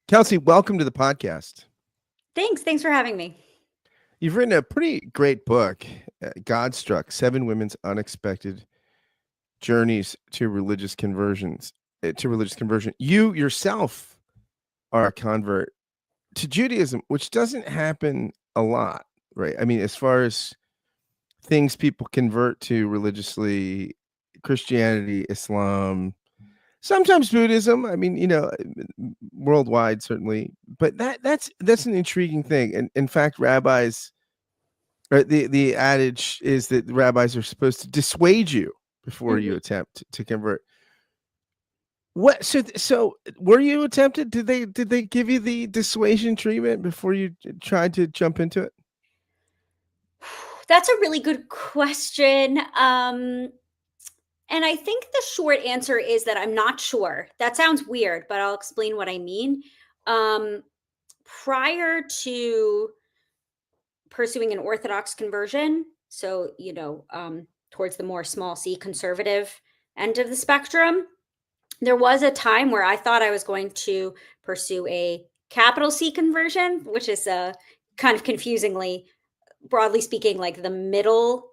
Kelsey, welcome to the podcast. Thanks for having me. You've written a pretty great book, Godstruck: 7 Women's Unexpected Journeys to Religious Conversions. To religious conversion. You yourself are a convert to Judaism, which doesn't happen a lot, right? I mean, as far as things people convert to religiously, Christianity, Islam, sometimes Buddhism. I mean, worldwide certainly, but that's an intriguing thing. And in fact, rabbis, or the adage is that rabbis are supposed to dissuade you before you Mhm. attempt to convert. What? So were you attempted? Did they give you the dissuasion treatment before you tried to jump into it? That's a really good question. And I think the short answer is that I'm not sure. That sounds weird, but I'll explain what I mean. Um, Prior to pursuing an Orthodox conversion, so, towards the more small c conservative end of the spectrum, there was a time where I thought I was going to pursue a capital C conversion, which is kind of confusingly, broadly speaking, like the middle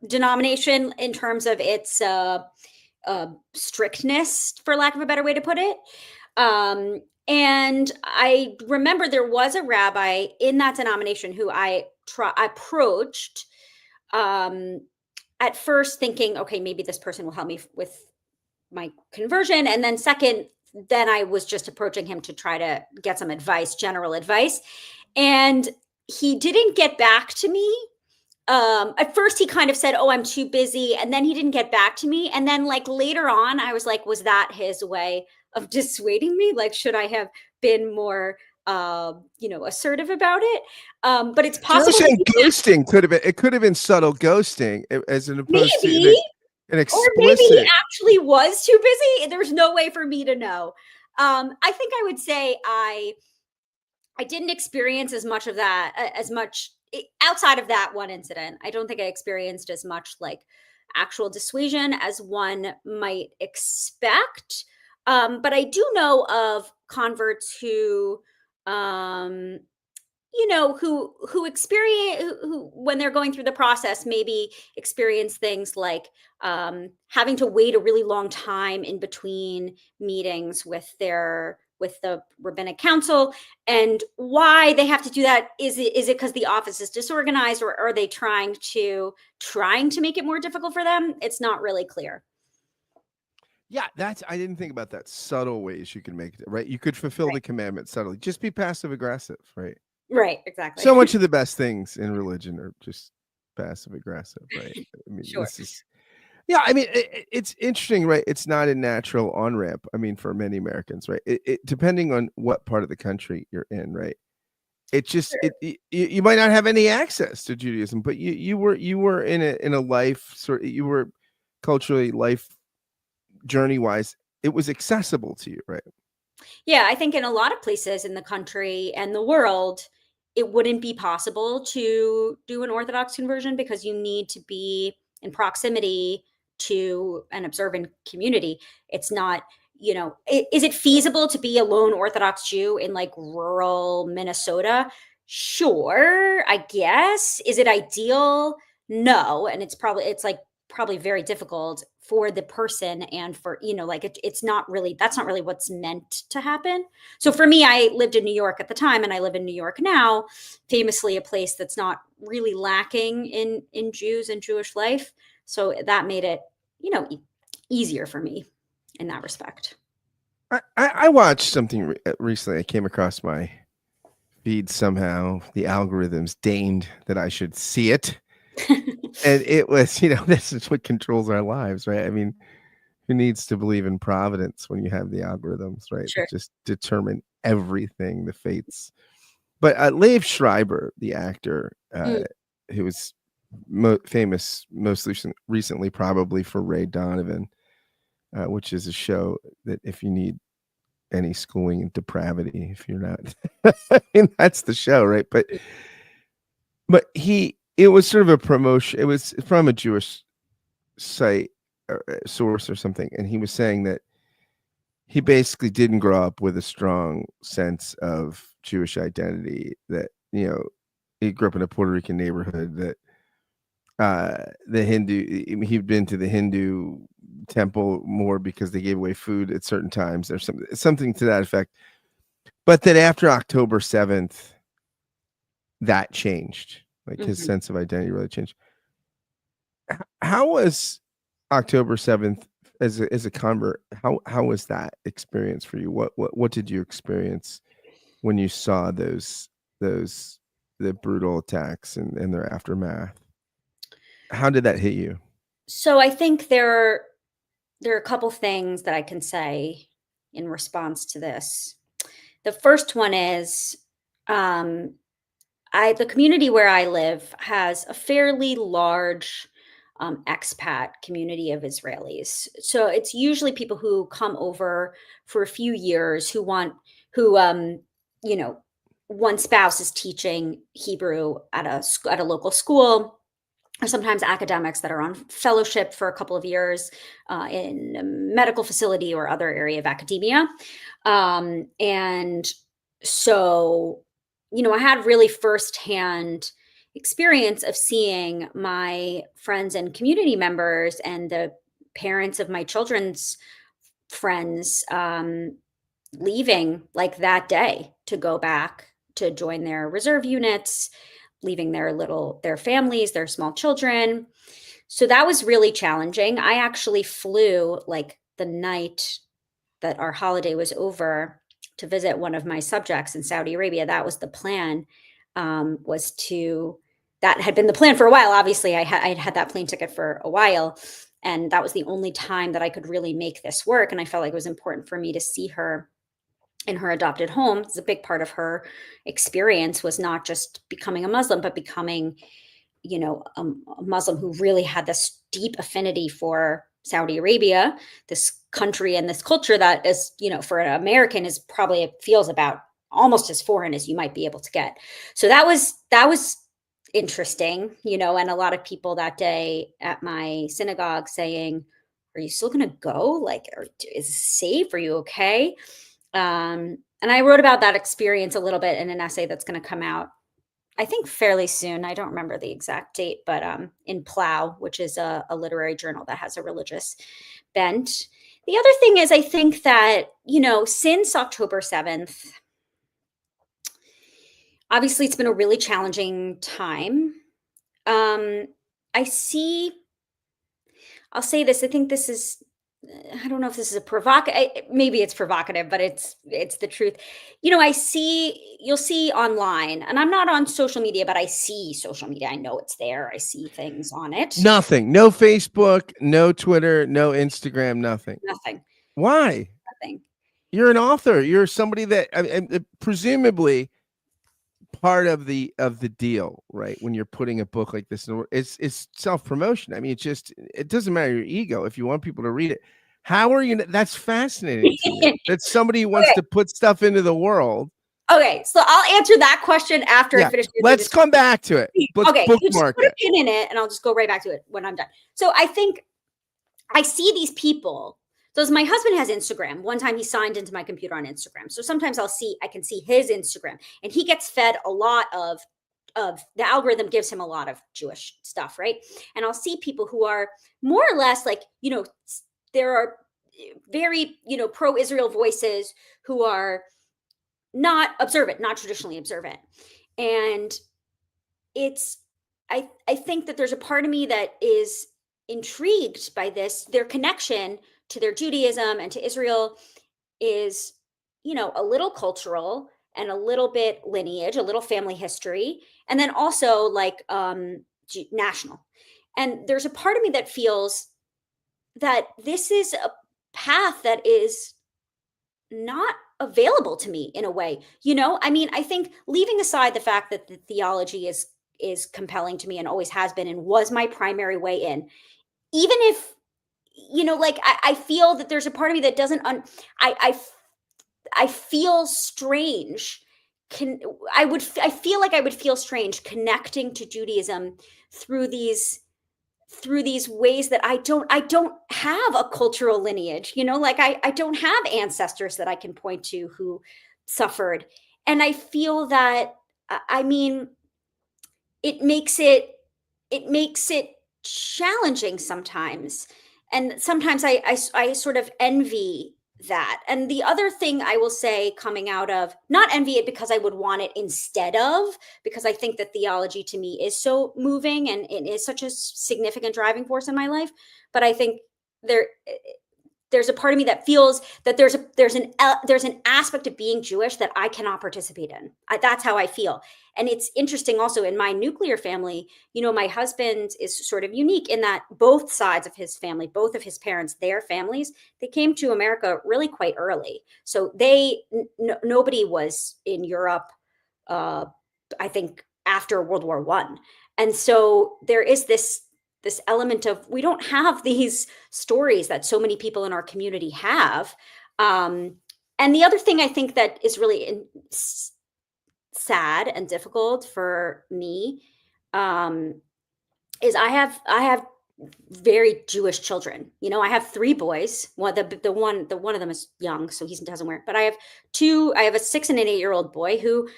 denomination in terms of its strictness, for lack of a better way to put it. And I remember there was a rabbi in that denomination who I approached, um, at first thinking, okay, maybe this person will help me with my conversion. And then, second, then I was just approaching him to try to get some advice, general advice. And he didn't get back to me. At first he kind of said, "Oh, I'm too busy," and then he didn't get back to me. And then, like, later on, I was like, was that his way of dissuading me? Like, should I have been more assertive about it? But it's So you're possible saying he ghosting could have been subtle ghosting, as opposed to maybe, an or maybe he explicit. actually was too busy. There's no way for me to know. I think I would say I didn't experience as much of that, outside of that one incident. I don't think I experienced as much, like, actual dissuasion as one might expect. But I do know of converts who, um, who experience, who, when they're going through the process, maybe experience things like, having to wait a really long time in between meetings with the rabbinic council. And why they have to do that, is it because the office is disorganized, or are they trying to make it more difficult for them? It's not really clear. Yeah, I didn't think about that. Subtle ways you can make it, right? You could fulfill Right. the commandment subtly. Just be passive aggressive, right? Right, exactly. So much of the best things in religion are just passive aggressive, right? I mean, Sure. yeah, I mean, it's interesting, right? It's not a natural on ramp. I mean, for many Americans, right? Depending on what part of the country you're in, right? It just Sure. you might not have any access to Judaism, but you were in a life sort. You were culturally, life journey wise, it was accessible to you, right? Yeah, I think in a lot of places in the country and the world, it wouldn't be possible to do an Orthodox conversion because you need to be in proximity to an observant community. It's not, is it feasible to be a lone Orthodox Jew in, like, rural Minnesota? Sure, I guess. Is it ideal? No. And it's probably very difficult for the person, and for, like, it's not really, that's not really what's meant to happen. So for me, I lived in New York at the time, and I live in New York now, famously a place that's not really lacking in Jews and Jewish life. So that made it, easier for me in that respect. I watched something recently. I came across my feed somehow. The algorithms deigned that I should see it, and it was, this is what controls our lives, right? I mean, who needs to believe in providence when you have the algorithms, right? That Sure. just determine everything, the fates. But Liev Schreiber, the actor, Mm. who was famous most recently, probably for Ray Donovan, which is a show that if you need any schooling in depravity, if you're not, I mean, that's the show, right? But it was sort of a promotion. It was from a Jewish site or source or something, and he was saying that he basically didn't grow up with a strong sense of Jewish identity. That, you know, he grew up in a Puerto Rican neighborhood. That the Hindu, he'd been to the Hindu temple more because they gave away food at certain times or something to that effect. But that after October 7th, that changed. Like his sense of identity really changed. How was October 7th as a convert? How was that experience for you? What did you experience when you saw the brutal attacks and their aftermath? How did that hit you? So I think there are a couple things that I can say in response to this. The first one is, the community where I live has a fairly large expat community of Israelis. So it's usually people who come over for a few years who you know, one spouse is teaching Hebrew at a local school, or sometimes academics that are on fellowship for a couple of years in a medical facility or other area of academia. And so, I had really firsthand experience of seeing my friends and community members and the parents of my children's friends leaving like that day to go back to join their reserve units, leaving their families, their small children. So that was really challenging. I actually flew like the night that our holiday was over to visit one of my subjects in Saudi Arabia. That was the plan. That had been the plan for a while. Obviously, I'd had that plane ticket for a while, and that was the only time that I could really make this work. And I felt like it was important for me to see her in her adopted home. It's a big part of her experience was not just becoming a Muslim, but becoming, a Muslim who really had this deep affinity for Saudi Arabia, this country and this culture that is, for an American is probably, it feels about almost as foreign as you might be able to get. So that was interesting, and a lot of people that day at my synagogue saying, are you still going to go? Like, is it safe? Are you okay? And I wrote about that experience a little bit in an essay that's going to come out, I think, fairly soon. I don't remember the exact date, but in Plow, which is a literary journal that has a religious bent. The other thing is, I think that, since October 7th, obviously it's been a really challenging time. I'll say this, I think this is, I don't know if this is maybe it's provocative, but it's the truth. You'll see online, and I'm not on social media, but I see social media. I know it's there. I see things on it. Nothing. No Facebook, no Twitter, no Instagram, nothing. Nothing. Why? Nothing. You're an author. You're somebody that presumably part of the deal, right? When you're putting a book like this, it's self-promotion. I mean, it doesn't matter your ego if you want people to read it. How are you? That's fascinating to me. That somebody wants to put stuff into the world. Okay, so I'll answer that question after I finish. Let's come back to it. Let's bookmark put a pin in it, and I'll just go right back to it when I'm done. So I think I see these people. So as my husband has Instagram, one time he signed into my computer on Instagram. So sometimes I can see his Instagram, and he gets fed a lot of the algorithm gives him a lot of Jewish stuff, right? And I'll see people who are more or less like, there are very, pro-Israel voices who are not observant, not traditionally observant. And I think that there's a part of me that is intrigued by their connection to their Judaism and to Israel is, a little cultural and a little bit lineage, a little family history, and then also like national. And there's a part of me that feels that this is a path that is not available to me in a way. I mean, I think leaving aside the fact that the theology is compelling to me and always has been and was my primary way in, even if, like I feel that there's a part of me that doesn't, I feel strange. I feel like I would feel strange connecting to Judaism through these through these ways that I don't have a cultural lineage, like I don't have ancestors that I can point to who suffered. And I feel that, I mean, it makes it challenging sometimes. And sometimes I sort of envy that. And the other thing I will say, coming out of, not envy it because I would want it instead of, because I think that theology to me is so moving and it is such a significant driving force in my life. But I think there there's a part of me that feels that there's an aspect of being Jewish that I cannot participate in. That's how I feel. And it's interesting also in my nuclear family, my husband is sort of unique in that both sides of his family, both of his parents, their families, they came to America really quite early. So nobody was in Europe, I think, after World War I. And so there is this element of, we don't have these stories that so many people in our community have. And the other thing I think that is really sad and difficult for me, is I have very Jewish children. I have 3 boys. One of them is young, so he doesn't wear it. But I have a 6 and an 8-year-old boy who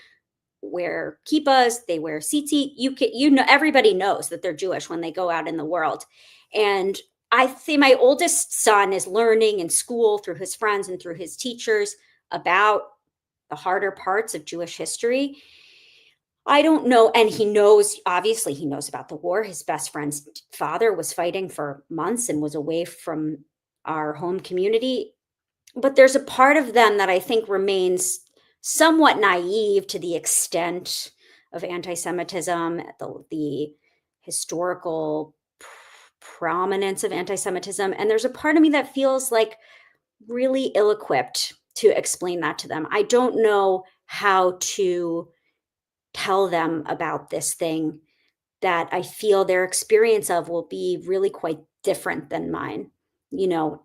wear kippahs, they wear tzitzit. Everybody knows that they're Jewish when they go out in the world. And I think my oldest son is learning in school through his friends and through his teachers about the harder parts of Jewish history. I don't know. And obviously he knows about the war. His best friend's father was fighting for months and was away from our home community. But there's a part of them that I think remains somewhat naive to the extent of anti-Semitism, the historical prominence of anti-Semitism. And there's a part of me that feels like really ill-equipped to explain that to them. I don't know how to tell them about this thing that I feel their experience of will be really quite different than mine, you know.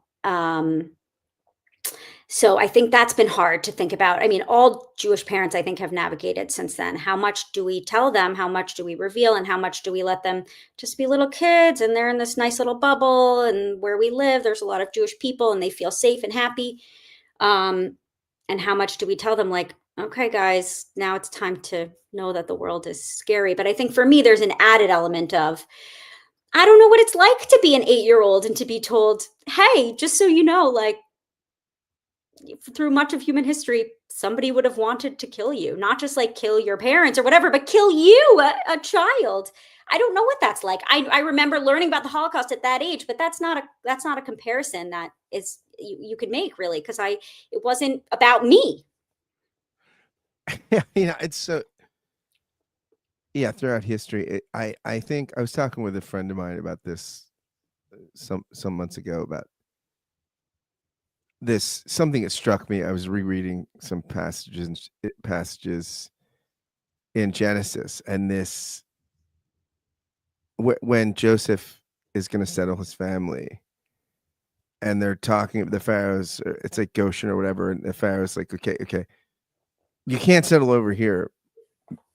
So I think that's been hard to think about. I mean, all Jewish parents, I think, have navigated since then. How much do we tell them? How much do we reveal? And how much do we let them just be little kids and they're in this nice little bubble? And where we live, there's a lot of Jewish people and they feel safe and happy. And how much do we tell them, like, okay, guys, now it's time to know that the world is scary. But I think for me, there's an added element of, I don't know what it's like to be an 8-year-old and to be told, hey, just so you know, like, through much of human history, somebody would have wanted to kill you, not just like kill your parents or whatever, but kill you, a child. I don't know what that's like. I remember learning about the Holocaust at that age, but that's not a comparison that is you could make, really, because it wasn't about me. Yeah, it's so. Yeah, throughout history, I think I was talking with a friend of mine about this some months ago, about this, something that struck me. I was rereading some passages in Genesis, and this, when Joseph is going to settle his family, and they're talking, the Pharaoh's, it's like Goshen or whatever, and the Pharaoh's like, okay, you can't settle over here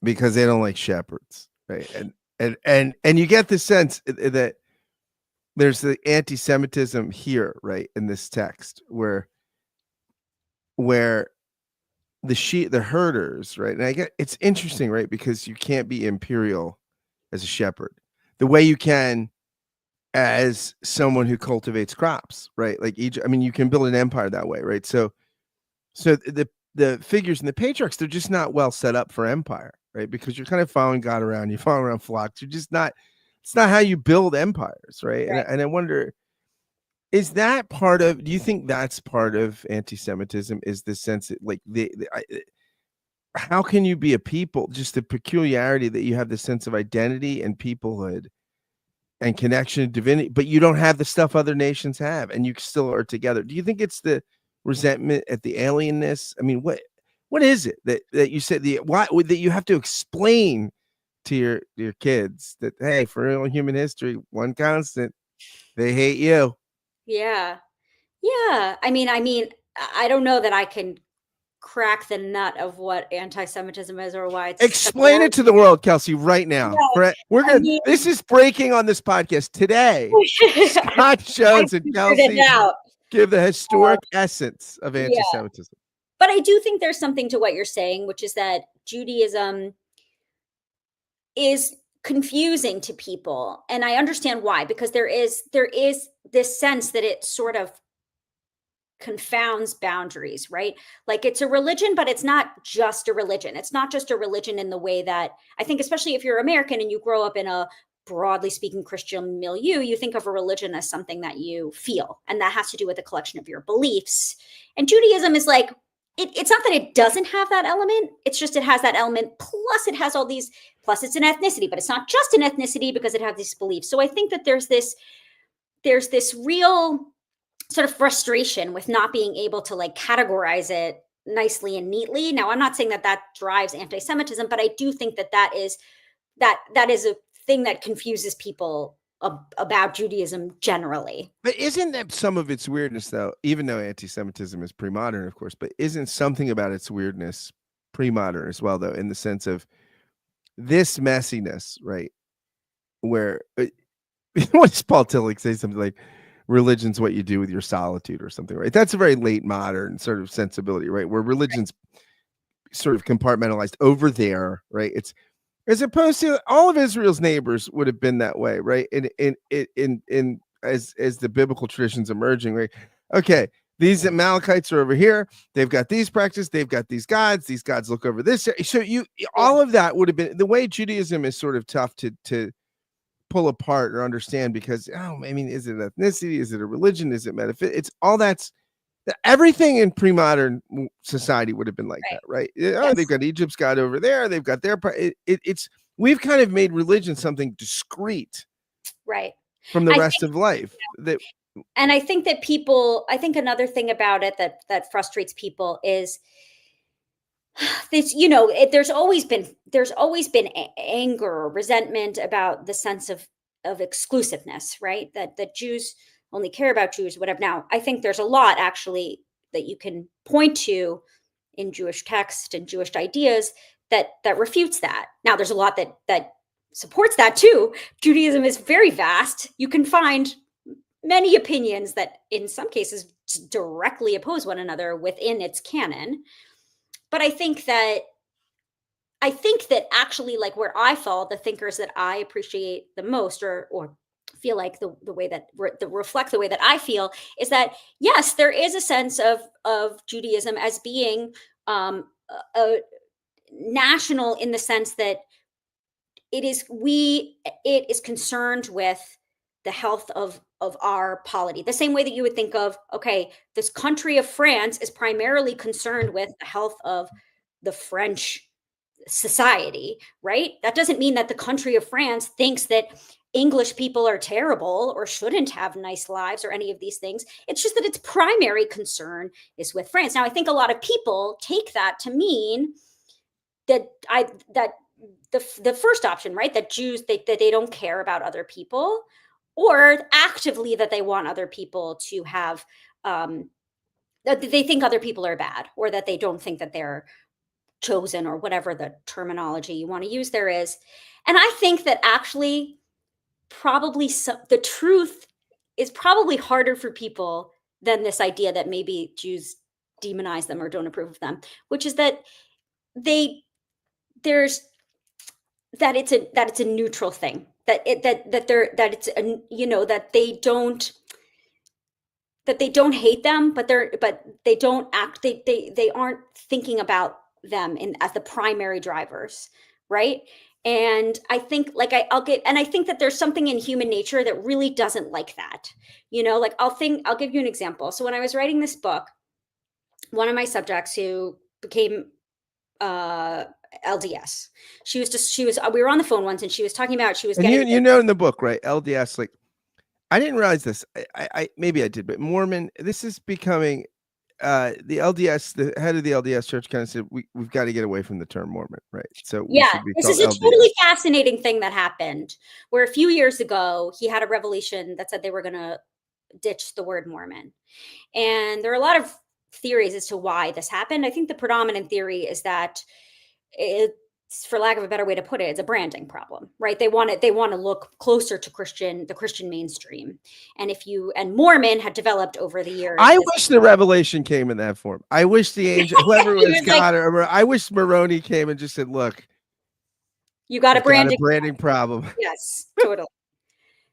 because they don't like shepherds, right? And you get the sense that there's the anti-Semitism here, right, in this text, where the herders, right? And I get, it's interesting, right, because you can't be imperial as a shepherd the way you can as someone who cultivates crops, right? Like Egypt. I mean, you can build an empire that way, right? So the figures in the patriarchs, they're just not well set up for empire, right? Because you're kind of following God around, you follow around flocks. You're just not. It's not how you build empires, right? Right. And I wonder, is that part of? Do you think that's part of anti-Semitism? Is the sense that, like, how can you be a people? Just the peculiarity that you have the sense of identity and peoplehood and connection to divinity, but you don't have the stuff other nations have, and you still are together. Do you think it's the resentment at the alienness? I mean, what is it that you said, why that you have to explain to your kids that, hey, for real human history, one constant, they hate you. Yeah. I mean, I don't know that I can crack the nut of what anti-Semitism is or why it's Explain it to the world, Kelsey, right now. Yeah, We're I gonna. mean, This is breaking on this podcast today. Scott I Jones and figured it Kelsey out. give the historic essence of Yeah. anti-Semitism. But I do think there's something to what you're saying, which is that Judaism is confusing to people. And I understand why, because there is this sense that it sort of confounds boundaries, right? Like it's a religion, but it's not just a religion. It's not just a religion in the way that I think, especially if you're American and you grow up in a broadly speaking Christian milieu, you think of a religion as something that you feel, and that has to do with a collection of your beliefs. And Judaism is like, it's not that it doesn't have that element. It's just it has that element. Plus, it has all these. Plus, it's an ethnicity, but it's not just an ethnicity because it has these beliefs. So I think that there's this real sort of frustration with not being able to like categorize it nicely and neatly. Now, I'm not saying that that drives anti-Semitism, but I do think that that is a thing that confuses people about Judaism generally. But isn't that some of its weirdness, though? Even though anti-Semitism is pre-modern, of course, but isn't something about its weirdness pre-modern as well, though, in the sense of this messiness, right? Where what does Paul Tillich say? Something like, religion's what you do with your solitude or something, right? That's a very late modern sort of sensibility, right? Where religion's sort of compartmentalized over there, right? It's as opposed to all of Israel's neighbors would have been that way, right? In as the biblical traditions emerging, right? Okay, these Amalekites are over here. They've got these practices. They've got these gods. These gods look over this. So all of that would have been the way Judaism is sort of tough to pull apart or understand because I mean, is it ethnicity? Is it a religion? Is it metaphysics? It's all that's everything in pre-modern society would have been like that, right? Oh, they've got Egypt's god over there. They've got their it's we've kind of made religion something discrete, right, from the rest of life. That and I think that people. I think another thing about it that frustrates people is this. There's always been anger or resentment about the sense of exclusiveness, right? That Jews only care about Jews, whatever. Now, I think there's a lot actually that you can point to in Jewish text and Jewish ideas that refutes that. Now, there's a lot that supports that too. Judaism is very vast. You can find many opinions that in some cases directly oppose one another within its canon. But I think that actually, like, where I fall, the thinkers that I appreciate the most or feel like the way that reflect the way that I feel is that yes, there is a sense of Judaism as being a national in the sense that it is concerned with the health of our polity, the same way that you would think of, okay, this country of France is primarily concerned with the health of the French society, right? That doesn't mean that the country of France thinks that English people are terrible or shouldn't have nice lives or any of these things. It's just that its primary concern is with France. Now, I think a lot of people take that to mean that the first option, right? That Jews that they don't care about other people, or actively that they want other people to have that they think other people are bad, or that they don't think that they're chosen, or whatever the terminology you want to use there is. And I think that actually probably the truth is probably harder for people than this idea that maybe Jews demonize them or don't approve of them, which is that there's that it's a neutral thing, that it's a, that they don't hate them, but they don't act, they aren't thinking about them as the primary drivers, right? And I think like I think that there's something in human nature that really doesn't like that. Like I'll give you an example. So when I was writing this book, one of my subjects who became LDS, we were on the phone once and she was talking about and getting in the book, right? LDS, like I didn't realize this. I maybe I did, but Mormon, this is becoming the LDS, the head of the LDS church kind of said we've got to get away from the term Mormon, right? So yeah, this is a LDS. totally fascinating thing that happened where a few years ago he had a revelation that said they were going to ditch the word Mormon. And there are a lot of theories as to why this happened. I think the predominant theory is that it's, for lack of a better way to put it, it's a branding problem, right? They want to look closer to the Christian mainstream. And Mormon had developed over the years. I wish the revelation came in that form. I wish the angel, whoever was God, I wish Moroni came and just said, look, you got a branding problem. Yes, totally.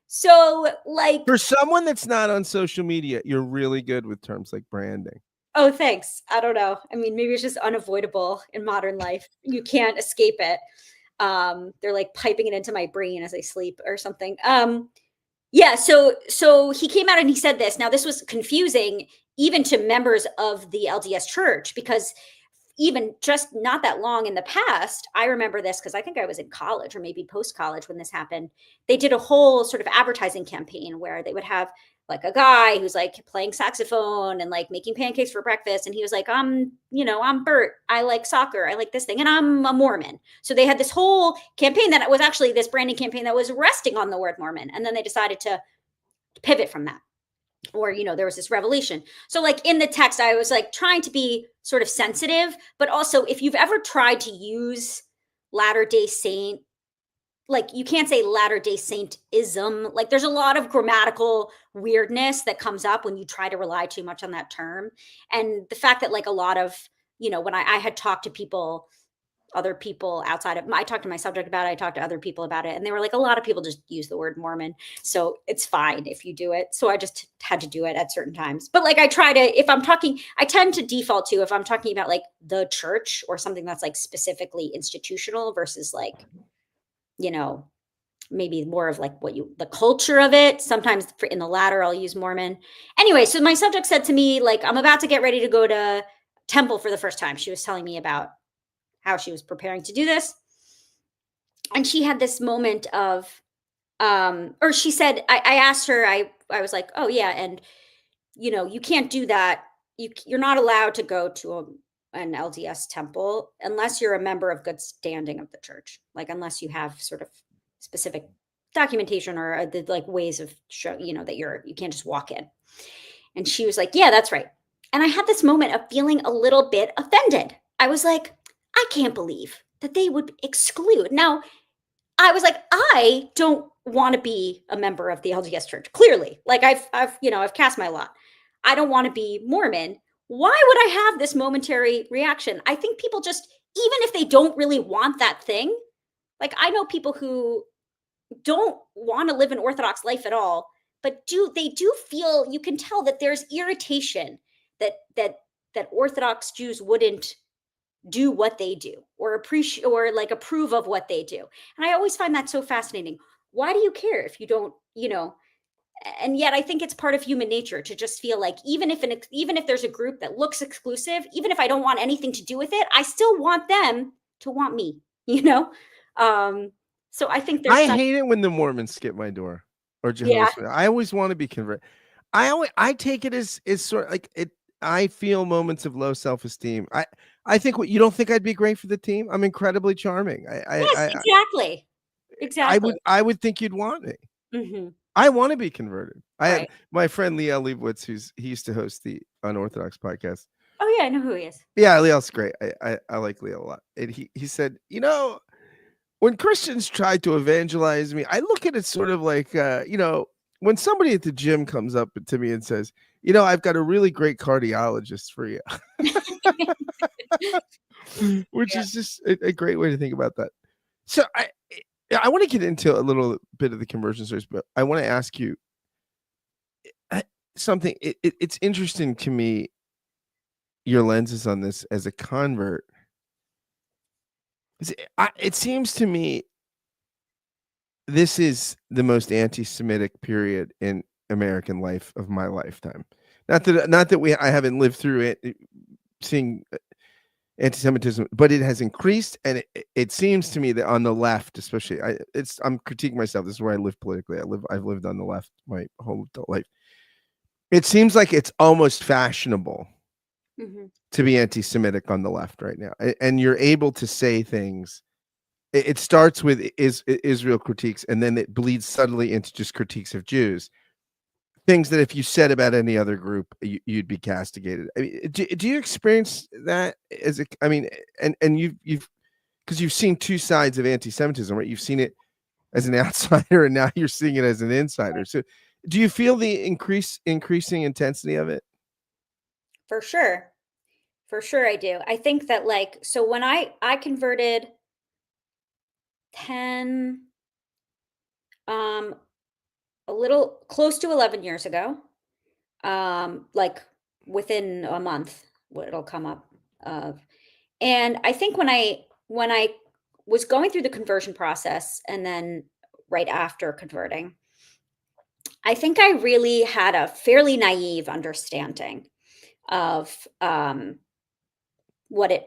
So, like, for someone that's not on social media, you're really good with terms like branding. Oh, thanks. I don't know. I mean, maybe it's just unavoidable in modern life. You can't escape it. They're like piping it into my brain as I sleep or something. Yeah. So he came out and he said this. Now, this was confusing even to members of the LDS Church, because even just not that long in the past, I remember this because I think I was in college or maybe post-college when this happened. They did a whole sort of advertising campaign where they would have like a guy who's like playing saxophone and like making pancakes for breakfast. And he was like, I'm Bert. I like soccer. I like this thing. And I'm a Mormon. So they had this whole campaign that was actually this branding campaign that was resting on the word Mormon. And then they decided to pivot from that. Or, there was this revelation. So like in the text, I was like trying to be sort of sensitive, but also if you've ever tried to use Latter-day Saint, like you can't say Latter-day Saint-ism. Like there's a lot of grammatical weirdness that comes up when you try to rely too much on that term. And the fact that like a lot of, when I had talked to other people outside of, I talked to my subject about it, I talked to other people about it, and they were like, a lot of people just use the word Mormon. So it's fine if you do it. So I just had to do it at certain times. But like I try to, if I'm talking, I tend to default to, if I'm talking about like the church or something that's like specifically institutional versus like, maybe more of like the culture of it. Sometimes in the latter, I'll use Mormon. Anyway, so my subject said to me, like, I'm about to get ready to go to temple for the first time. She was telling me about how she was preparing to do this. And she had this moment of, or she said, I asked her, I was like, oh yeah. And, you can't do that. You're not allowed to go to an LDS temple unless you're a member of good standing of the church. Like, unless you have sort of specific documentation or the like ways of show, that you can't just walk in. And she was like, yeah, that's right. And I had this moment of feeling a little bit offended. I was like, I can't believe that they would exclude. Now, I was like, I don't want to be a member of the LDS Church. Clearly, like I've cast my lot. I don't want to be Mormon. Why would I have this momentary reaction? I think people just, even if they don't really want that thing, like I know people who don't want to live an Orthodox life at all, but they do feel, you can tell that there's irritation that Orthodox Jews wouldn't do what they do or appreciate or like approve of what they do. And I always find that so fascinating. Why do you care if you don't, and yet I think it's part of human nature to just feel like even if there's a group that looks exclusive, even if I don't want anything to do with it, I still want them to want me, So I think I hate it when the Mormons skip my door or Jehovah's Witness. I always want to be converted. I take it as sort of like it. I feel moments of low self-esteem. I think you don't think I'd be great for the team. I'm incredibly charming. Yes, exactly. I would think you'd want me. Mm-hmm. I want to be converted. I right. had my friend Liel Leibowitz, he used to host the Unorthodox podcast. Oh yeah, I know who he is. Yeah, Liel's great. I like Liel a lot. And he said, when Christians try to evangelize me, I look at it sort of like, when somebody at the gym comes up to me and says, I've got a really great cardiologist for you, which is just a great way to think about that. So I want to get into a little bit of the conversion stories, but I want to ask you something. It's interesting to me, your lenses on this as a convert. It seems to me this is the most anti-Semitic period in American life of my lifetime. Not that I haven't lived through it, seeing anti-Semitism, but it has increased, and it seems to me that on the left, especially, I'm critiquing myself. This is where I live politically. I've lived on the left my whole adult life. It seems like it's almost fashionable to be anti-Semitic on the left right now, and you're able to say things. It starts with Israel critiques, and then it bleeds subtly into just critiques of Jews. things that if you said about any other group, you'd be castigated. I mean, do you experience that as a? I mean, and you've because you've seen two sides of anti-Semitism, right? You've seen it as an outsider, and now you're seeing it as an insider. So, do you feel the increasing intensity of it? For sure. For sure I do. I think that like so when I converted 10 um a little close to 11 years ago, like within a month what it'll come up of. And I think when I was going through the conversion process and then right after converting, I think I really had a fairly naive understanding of what it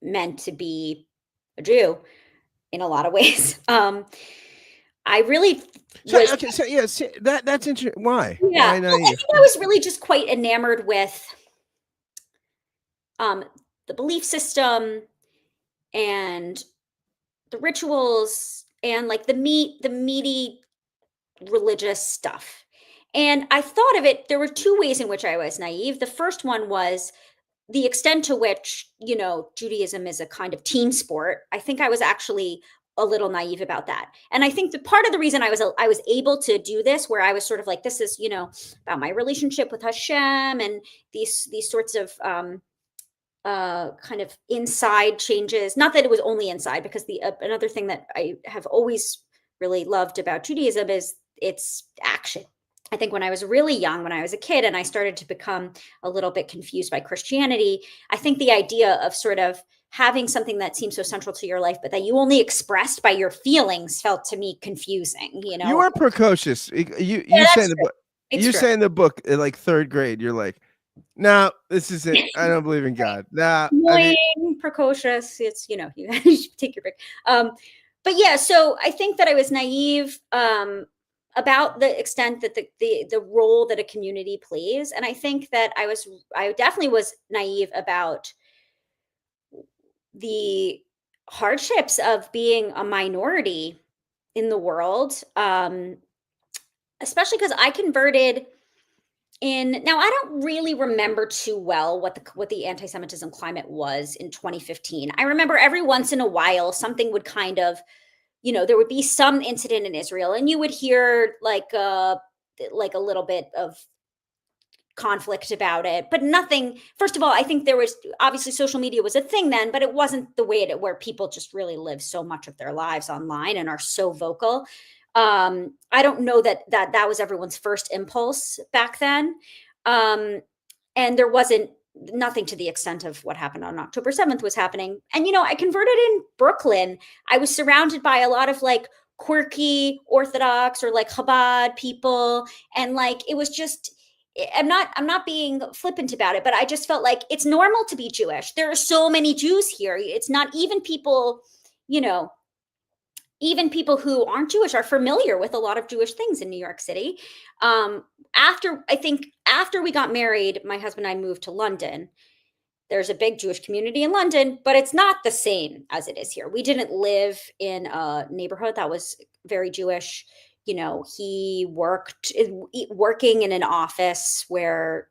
meant to be a Jew in a lot of ways. I really So was, okay, so yeah, that's interesting. Why? yeah. Why Well, I naive? think I was really just quite enamored with um, the belief system and the rituals and like the meaty religious stuff. And I thought of it, there were two ways in which I was naive. The first one was the extent to which, Judaism is a kind of team sport. I think I was actually a little naive about that. And I think that part of the reason I was able to do this, where I was sort of like, this is, about my relationship with Hashem and these sorts of kind of inside changes. Not that it was only inside, because the another thing that I have always really loved about Judaism is its action. I think when I was really young, when I was a kid, and I started to become a little bit confused by Christianity, I think the idea of sort of having something that seems so central to your life, but that you only expressed by your feelings, felt to me confusing. You are precocious. Yeah, You say that's in the true. book. It's You true. say in the book, in like third grade, you're like, "No, this isn't. I don't believe in God." No, I mean, Annoying, precocious. It's you should take your pick. But yeah, so I think that I was naive about the extent that the role that a community plays, and I think that I definitely was naive about the hardships of being a minority in the world, especially because I converted in now I don't really remember too well what the anti-Semitism climate was in 2015. I remember every once in a while something would kind of, there would be some incident in Israel and you would hear like a little bit of conflict about it, but nothing. First of all, I think there was obviously social media was a thing then, but it wasn't the way where people just really live so much of their lives online and are so vocal. I don't know that was everyone's first impulse back then. Um, and there wasn't nothing to the extent of what happened on October 7th was happening. And I converted in Brooklyn. I was surrounded by a lot of like quirky Orthodox or like Chabad people, and like it was just I'm not being flippant about it, but I just felt like it's normal to be Jewish. There are so many Jews here. It's not even people, you know, even people who aren't Jewish are familiar with a lot of Jewish things in New York City. After we got married, my husband and I moved to London. There's a big Jewish community in London, but it's not the same as it is here. We didn't live in a neighborhood that was very Jewish. He working in an office where,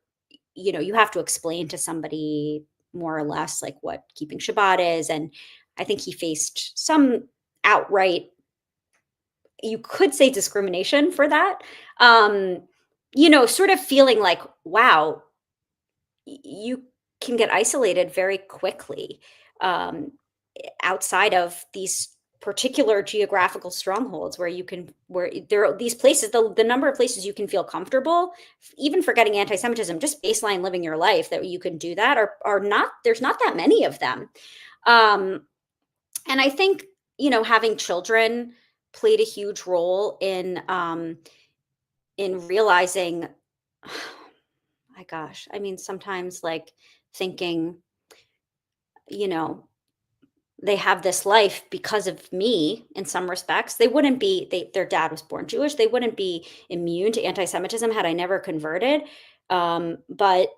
you have to explain to somebody more or less like what keeping Shabbat is. And I think he faced some outright, you could say, discrimination for that. Sort of feeling like, wow, you can get isolated very quickly um, outside of these particular geographical strongholds where there are these places, the number of places you can feel comfortable, even forgetting anti-Semitism, just baseline living your life that you can do that are not, there's not that many of them. And I think, having children played a huge role in realizing, my gosh, I mean, sometimes like thinking, you know, they have this life because of me in some respects. They wouldn't be, their dad was born Jewish. They wouldn't be immune to anti-Semitism had I never converted. But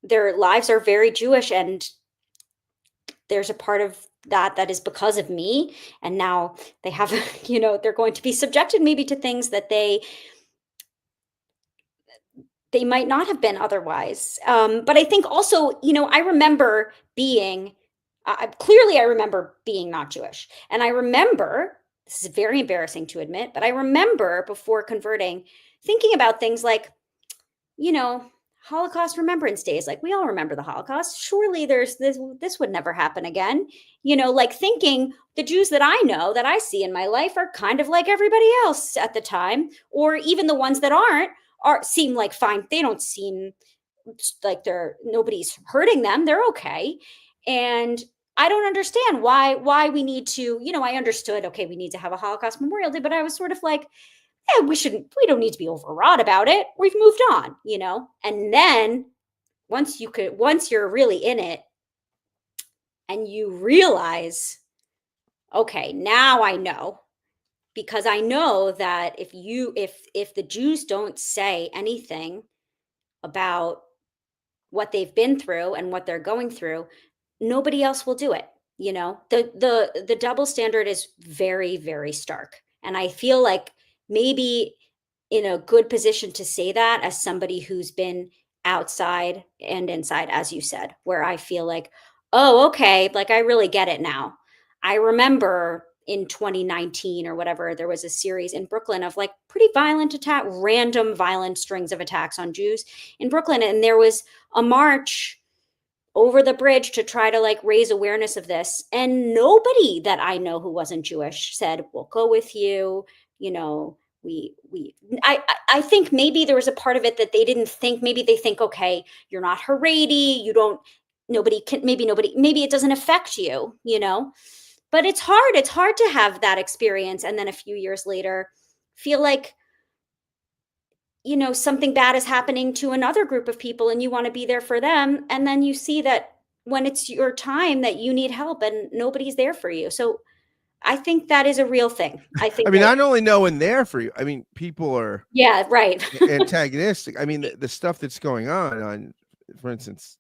their lives are very Jewish, and there's a part of that is because of me. And now they have, they're going to be subjected maybe to things that they they might not have been otherwise. But I think also, I remember being, clearly, I remember being not Jewish. And I remember, this is very embarrassing to admit, but I remember before converting, thinking about things like, you know, Holocaust Remembrance Days. Like, we all remember the Holocaust. Surely this would never happen again. Like thinking the Jews that I know, that I see in my life, are kind of like everybody else at the time, or even the ones that aren't seem like fine. They don't seem like nobody's hurting them. They're okay. And I don't understand why we need to, I understood, okay, we need to have a Holocaust Memorial Day, but I was sort of like, we don't need to be overwrought about it. We've moved on, And then once you're really in it and you realize, okay, now I know, because I know that if the Jews don't say anything about what they've been through and what they're going through, nobody else will do it. The double standard is very, very stark. And I feel like maybe in a good position to say that as somebody who's been outside and inside, as you said, where I feel like, oh, okay, like I really get it now. I remember in 2019 or whatever, there was a series in Brooklyn of like pretty violent random violent strings of attacks on Jews in Brooklyn. And there was a march over the bridge to try to like raise awareness of this. And nobody that I know who wasn't Jewish said, we'll go with you. I think maybe there was a part of it that they didn't think. Maybe they think, okay, you're not Haredi, maybe it doesn't affect you, but it's hard to have that experience and then a few years later feel like something bad is happening to another group of people and you want to be there for them, and then you see that when it's your time that you need help and nobody's there for you. So I think that is a real thing. I mean, not only no one there for you, I mean, people are right antagonistic. I mean, the stuff that's going on, for instance,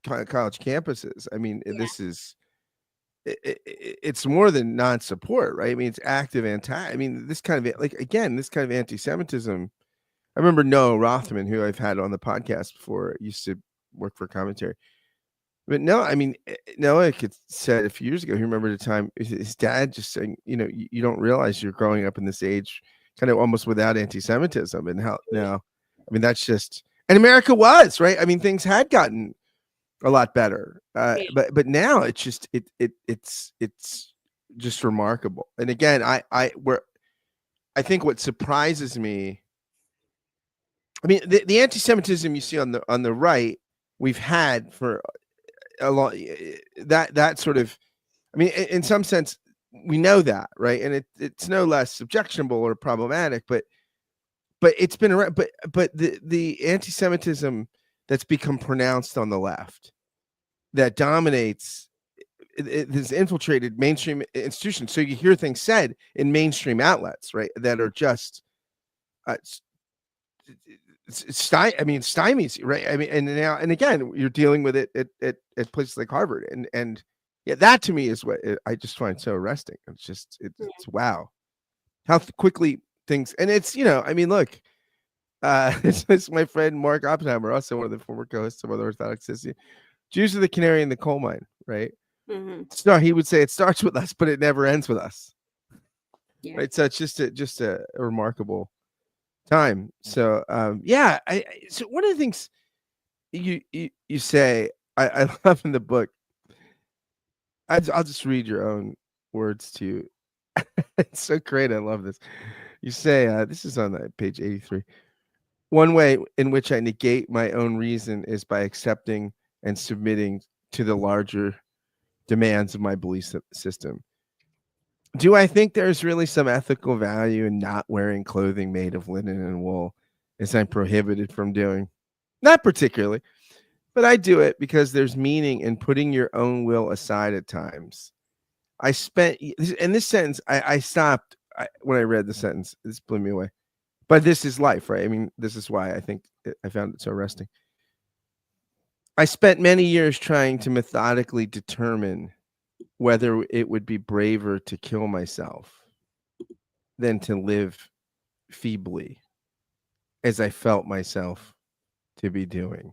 college campuses. I mean, this is it's more than non-support, right? I mean, it's active I mean, this kind of anti-Semitism. I remember Noah Rothman, who I've had on the podcast before, used to work for commentary. But no, I mean, Noah said a few years ago, he remembered a time his dad just saying, you don't realize you're growing up in this age kind of almost without anti-Semitism, and how now, I mean, that's just, and America was, right? I mean, things had gotten a lot better. But now it's just, it's just remarkable. And again, I think what surprises me, I mean, the anti-Semitism you see on the right, we've had for a long, that sort of, I mean, in some sense, we know that, right? And it's no less objectionable or problematic, but it's been around. But the anti-Semitism that's become pronounced on the left, that dominates, it has infiltrated mainstream institutions. So you hear things said in mainstream outlets, right, that are just stymies, right? I mean, and again, you're dealing with it at places like Harvard, and yeah, that to me is what I just find so arresting. It's just, it's wow, how quickly things, and it's, I mean, look, it's my friend Mark Oppenheimer, also one of the former co-hosts of Unorthodox History. Jews are the canary in the coal mine, right? Mm-hmm. So he would say it starts with us, but it never ends with us. Yeah. Right. So it's just a remarkable time. So so one of the things you say, I love in the book, I'll just read your own words to you. It's so great. I love this. You say, this is on page 83. One way in which I negate my own reason is by accepting and submitting to the larger demands of my belief system. Do I think there's really some ethical value in not wearing clothing made of linen and wool, as I'm prohibited from doing? Not particularly, but I do it because there's meaning in putting your own will aside at times. I spent, in this sentence, I stopped when I read the sentence. This blew me away. But this is life, right? I mean, this is why I think I found it so arresting. I spent many years trying to methodically determine whether it would be braver to kill myself than to live feebly as I felt myself to be doing.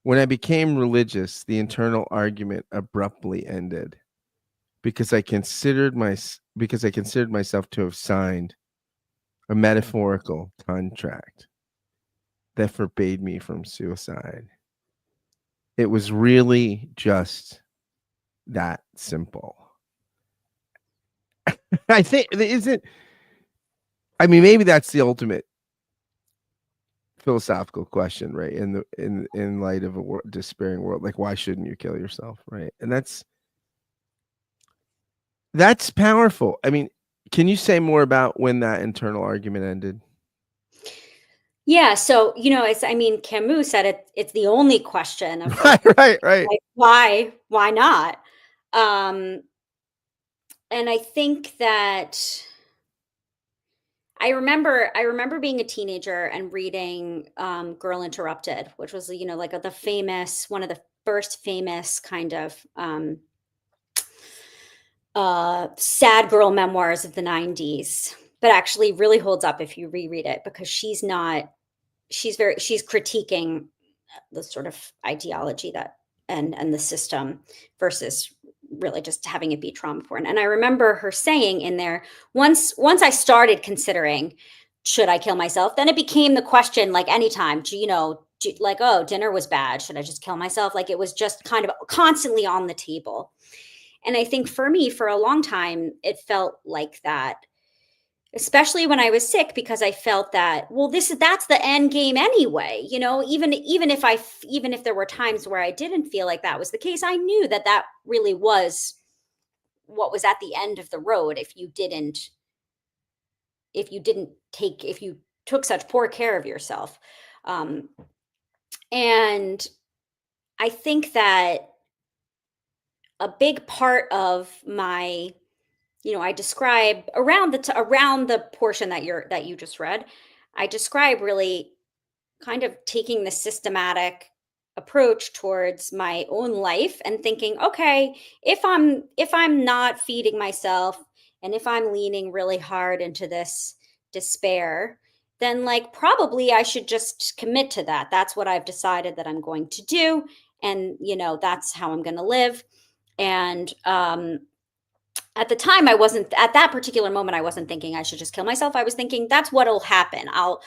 When I became religious, the internal argument abruptly ended because I considered myself to have signed a metaphorical contract that forbade me from suicide. It was really just that simple. I think isn't. I mean, maybe that's the ultimate philosophical question, right? In light of a despairing world, like why shouldn't you kill yourself, right? And that's powerful. I mean, can you say more about when that internal argument ended? Yeah, so Camus said it's the only question of Right. like why not? Um, and I think that I remember being a teenager and reading Girl Interrupted, which was like the famous one of the first famous kind of sad girl memoirs of the 90s, but actually really holds up if you reread it because she's critiquing the sort of ideology that and the system versus really just having it be trauma porn. And I remember her saying in there, once I started considering should I kill myself, then it became the question like anytime, like, oh, dinner was bad, should I just kill myself? Like it was just kind of constantly on the table. And I think for me, for a long time, it felt like that, especially when I was sick, because I felt that, well, that's the end game anyway. Even if there were times where I didn't feel like that was the case, I knew that that really was what was at the end of the road if you took such poor care of yourself. And I think that a big part of my, I describe around the portion that you just read, I describe really kind of taking the systematic approach towards my own life and thinking, okay, if I'm not feeding myself and if I'm leaning really hard into this despair, then like probably I should just commit to that. That's what I've decided that I'm going to do, and that's how I'm going to live. And at the time, I wasn't at that particular moment, I wasn't thinking I should just kill myself. I was thinking that's what'll happen. I'll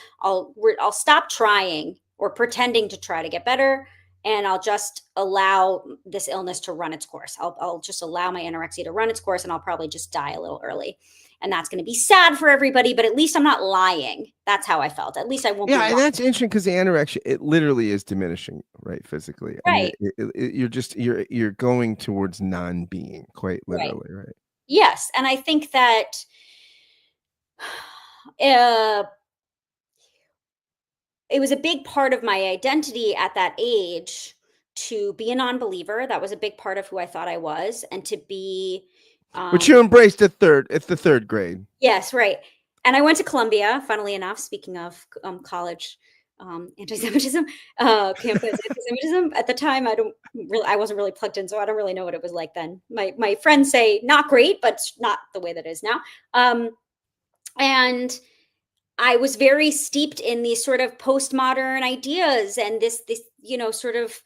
stop trying or pretending to try to get better, and I'll just allow this illness to run its course. I'll just allow my anorexia to run its course, and I'll probably just die a little early. And that's going to be sad for everybody, but at least I'm not lying. That's how I felt. At least I won't be Yeah, and lying. that's interesting because the anorexia, it literally is diminishing, right? Physically. I mean, Right. you're going towards non-being, quite Right. literally, right? Yes. And I think that uh, it was a big part of my identity at that age to be a non-believer. That was a big part of who I thought I was, and to be Which um you embraced at the third grade. yes, right. And I went to Columbia, funnily enough, speaking of college anti-Semitism, campus anti-Semitism. At the time, I wasn't really plugged in, so I don't really know what it was like then. My friends say not great, but not the way that it is now. And I was very steeped in these sort of postmodern ideas and this sort of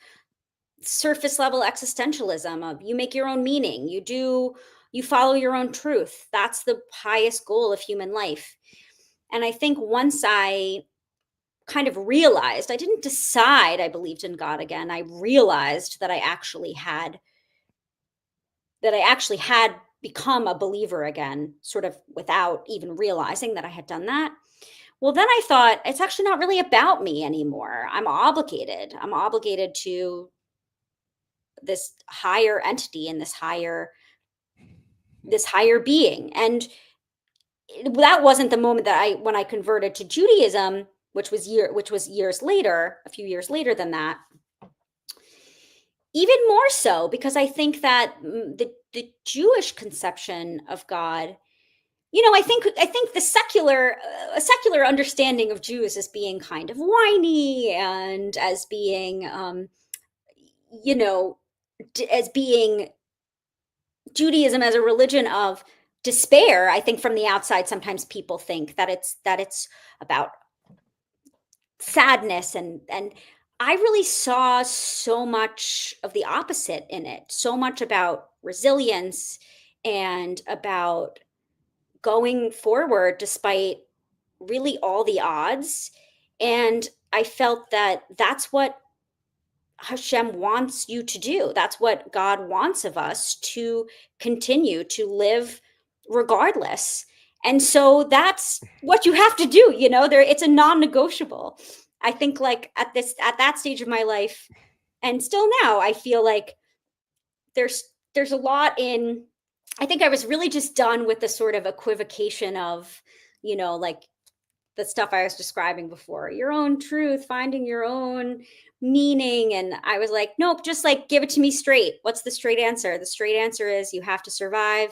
surface level existentialism of you make your own meaning, you follow your own truth. That's the highest goal of human life. And I think once I kind of realized, I didn't decide I believed in God again. I realized that I actually had become a believer again, sort of without even realizing that I had done that. Well, then I thought it's actually not really about me anymore. I'm obligated. I'm obligated to this higher entity and this higher being. And that wasn't the moment when I converted to Judaism, which was years later, a few years later than that. Even more so because I think that the Jewish conception of God, I think the a secular understanding of Jews as being kind of whiny and as being you know as being Judaism as a religion of despair. I think from the outside sometimes people think that it's about sadness, and I really saw so much of the opposite in it. So much about resilience and about going forward despite really all the odds. And I felt that that's what Hashem wants you to do. That's what God wants of us, to continue to live regardless. And so that's what you have to do, there it's a non-negotiable. I think like at that stage of my life, and still now, I feel like there's a lot in, I think I was really just done with the sort of equivocation of, like the stuff I was describing before, your own truth, finding your own meaning. And I was like, nope, just like give it to me straight. What's the straight answer? The straight answer is you have to survive,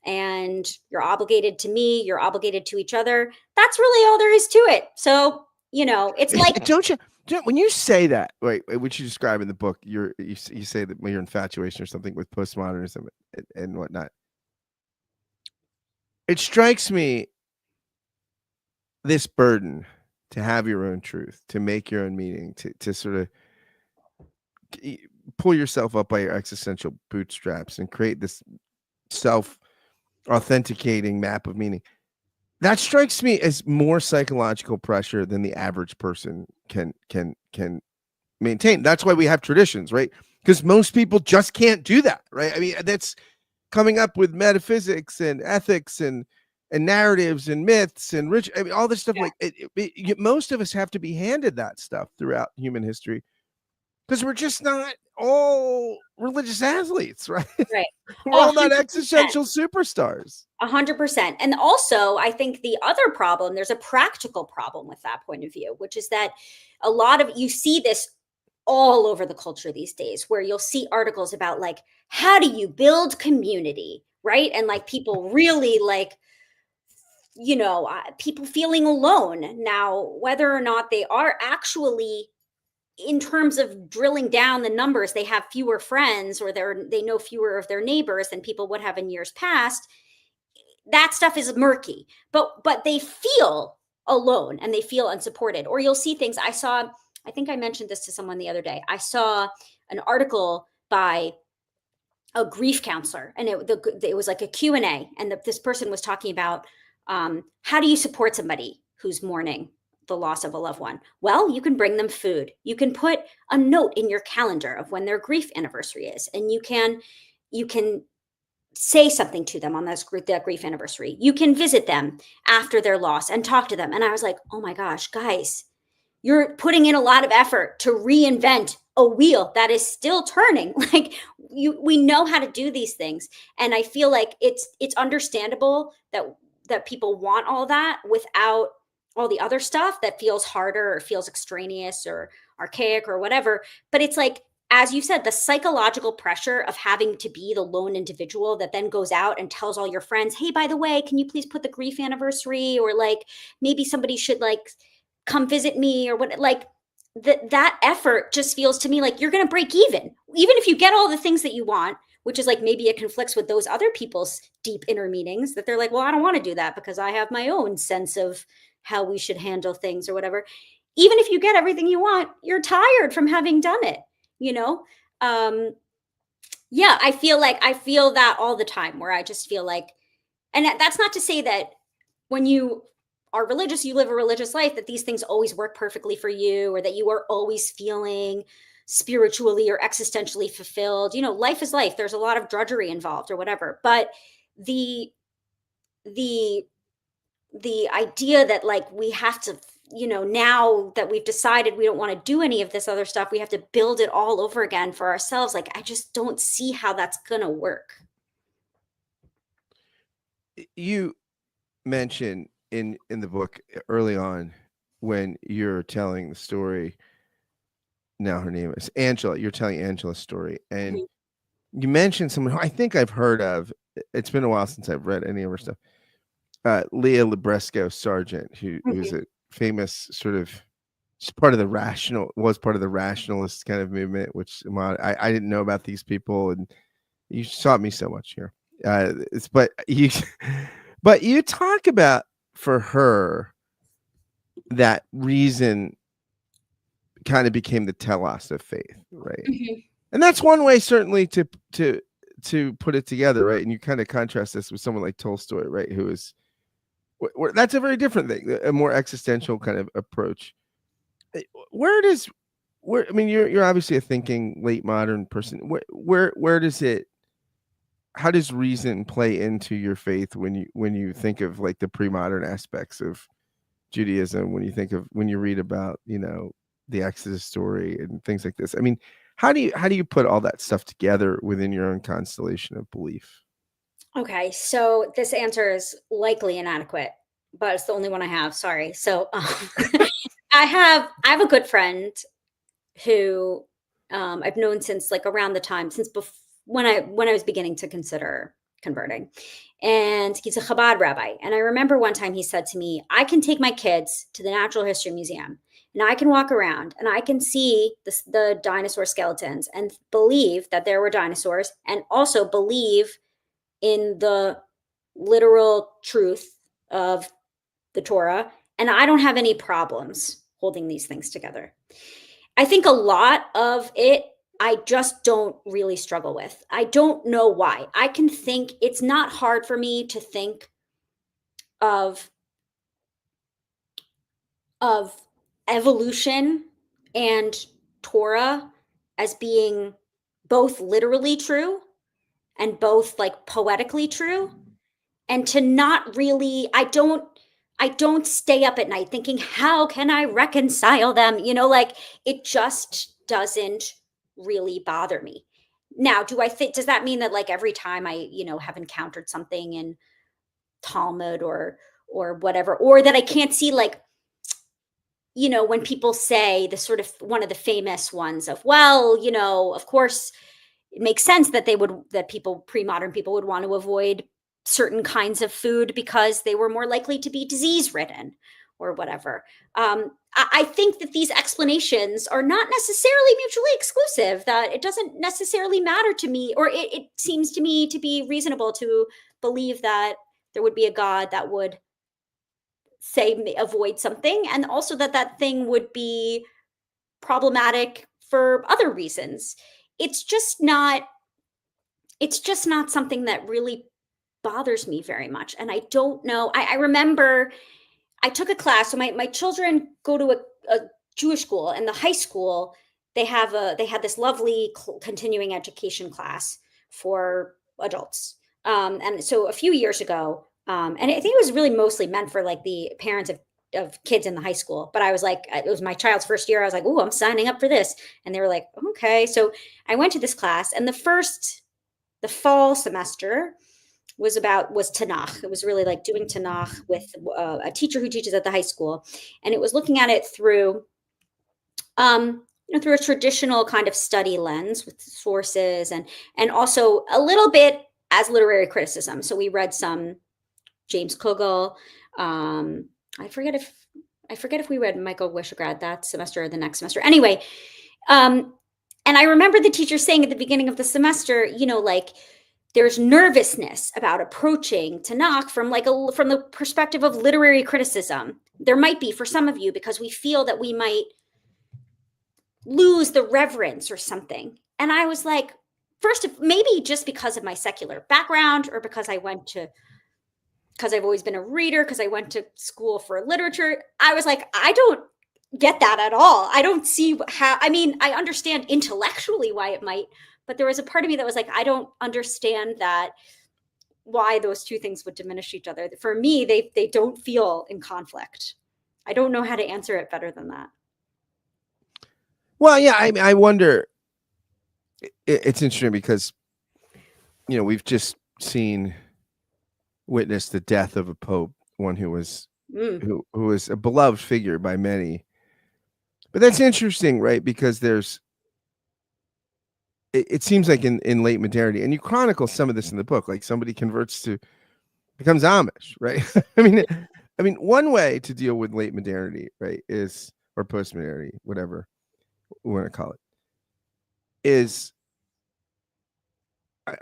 and you're obligated to me, you're obligated to each other. That's really all there is to it. So, it's like, don't you when you say that, wait, what you describe in the book, you say that your infatuation or something with postmodernism and whatnot. It strikes me, this burden to have your own truth, to make your own meaning, to sort of pull yourself up by your existential bootstraps and create this self-authenticating map of meaning. That strikes me as more psychological pressure than the average person can maintain. That's why we have traditions, right? Because most people just can't do that, right? I mean, that's coming up with metaphysics and ethics and narratives and myths and I mean, all this stuff. yeah. Like most of us have to be handed that stuff throughout human history because we're just not all religious athletes, right? Right. We're all not existential superstars. 100%. And also, I think the other problem, there's a practical problem with that point of view, which is that a lot of, you see this all over the culture these days, where you'll see articles about like, how do you build community, right? And like people really like, people feeling alone. Now, whether or not they are actually, in terms of drilling down the numbers, they have fewer friends, or they know fewer of their neighbors than people would have in years past. That stuff is murky, but they feel alone and they feel unsupported. Or you'll see things. I think I mentioned this to someone the other day. I saw an article by a grief counselor, and it was like a Q&A, and this person was talking about how do you support somebody who's mourning the loss of a loved one? Well, you can bring them food. You can put a note in your calendar of when their grief anniversary is, and you can say something to them on that grief anniversary. You can visit them after their loss and talk to them. And I was like, oh my gosh, guys, you're putting in a lot of effort to reinvent a wheel that is still turning. Like we know how to do these things. And I feel like it's understandable that people want all that without all the other stuff that feels harder or feels extraneous or archaic or whatever. But it's like, as you said, the psychological pressure of having to be the lone individual that then goes out and tells all your friends, hey, by the way, can you please put the grief anniversary, or like maybe somebody should like come visit me, or what, like that effort just feels to me like you're going to break even if you get all the things that you want, which is like maybe it conflicts with those other people's deep inner meanings that they're like, well, I don't want to do that because I have my own sense of how we should handle things or whatever. Even if you get everything you want, you're tired from having done it. Yeah, I feel that all the time, where I just feel like, and that's not to say that when you are religious, you live a religious life, that these things always work perfectly for you, or that you are always feeling spiritually or existentially fulfilled. Life is life. There's a lot of drudgery involved or whatever. But the idea that like we have to, now that we've decided we don't want to do any of this other stuff, we have to build it all over again for ourselves. Like, I just don't see how that's going to work. You mentioned in the book early on, when you're telling the story, now her name is Angela, you're telling Angela's story, and you mentioned someone who I think I've heard of. It's been a while since I've read any of her stuff. Leah Libresco Sargent, who was a famous sort of part of the rationalist kind of movement, which I didn't know about these people, and you taught me so much here. But you talk about, for her, that reason kind of became the telos of faith, right? Mhm. And that's one way certainly to put it together, right? And you kind of contrast this with someone like Tolstoy, right? Who is that's a very different thing, a more existential kind of approach. Where does where I mean, you're obviously a thinking late modern person. Where does it? How does reason play into your faith when you think of like the pre-modern aspects of Judaism? When you read about the Exodus story and things like this. I mean, how do you put all that stuff together within your own constellation of belief? Okay, so this answer is likely inadequate, but it's the only one I have. Sorry. So I have a good friend who I've known since like around the time since when I was beginning to consider converting, and he's a Chabad rabbi. And I remember one time he said to me, "I can take my kids to the Natural History Museum, and I can walk around and I can see the dinosaur skeletons and believe that there were dinosaurs, and also believe in the literal truth of the Torah, and I don't have any problems holding these things together." I think a lot of it I just don't really struggle with. I don't know why. I can think it's not hard for me to think of of evolution and Torah as being both literally true and both like poetically true, and to not really I don't stay up at night thinking how can I reconcile them, like it just doesn't really bother me. Now, does that mean that like every time I have encountered something in Talmud or whatever, or that I can't see, like, when people say the sort of one of the famous ones of, well, of course it makes sense that people, pre-modern people, would want to avoid certain kinds of food because they were more likely to be disease ridden or whatever. I think that these explanations are not necessarily mutually exclusive, that it doesn't necessarily matter to me, or it seems to me to be reasonable to believe that there would be a God that would say avoid something, and also that that thing would be problematic for other reasons. It's just not it's just not something that really bothers me very much. And I don't know. I remember I took a class. So my children go to a Jewish school, and the high school, they had this lovely continuing education class for adults. And so a few years ago, and I think it was really mostly meant for like the parents of kids in the high school. But I was like, it was my child's first year. I was like, oh, I'm signing up for this. And they were like, okay. So I went to this class, and the fall semester was Tanakh. It was really like doing Tanakh with a teacher who teaches at the high school, and it was looking at it through, through a traditional kind of study lens with sources, and also a little bit as literary criticism. So we read some James Kugel. I forget if we read Michael Wishegrad that semester or the next semester. Anyway, and I remember the teacher saying at the beginning of the semester, like, there's nervousness about approaching Tanakh from from the perspective of literary criticism. There might be for some of you, because we feel that we might lose the reverence or something. And I was like, first, maybe just because of my secular background, or because I've always been a reader, because I went to school for literature. I was like, I don't get that at all. I don't see how. I mean, I understand intellectually why it might, but there was a part of me that was like, I don't understand why those two things would diminish each other. For me, they don't feel in conflict. I don't know how to answer it better than that. Well, yeah, I wonder. It's interesting because we've just witnessed the death of a pope, one who was who was a beloved figure by many. But that's interesting, right? Because it seems like in late modernity, and you chronicle some of this in the book, like somebody becomes Amish, right? I mean, one way to deal with late modernity, right, or post-modernity, whatever we want to call it, is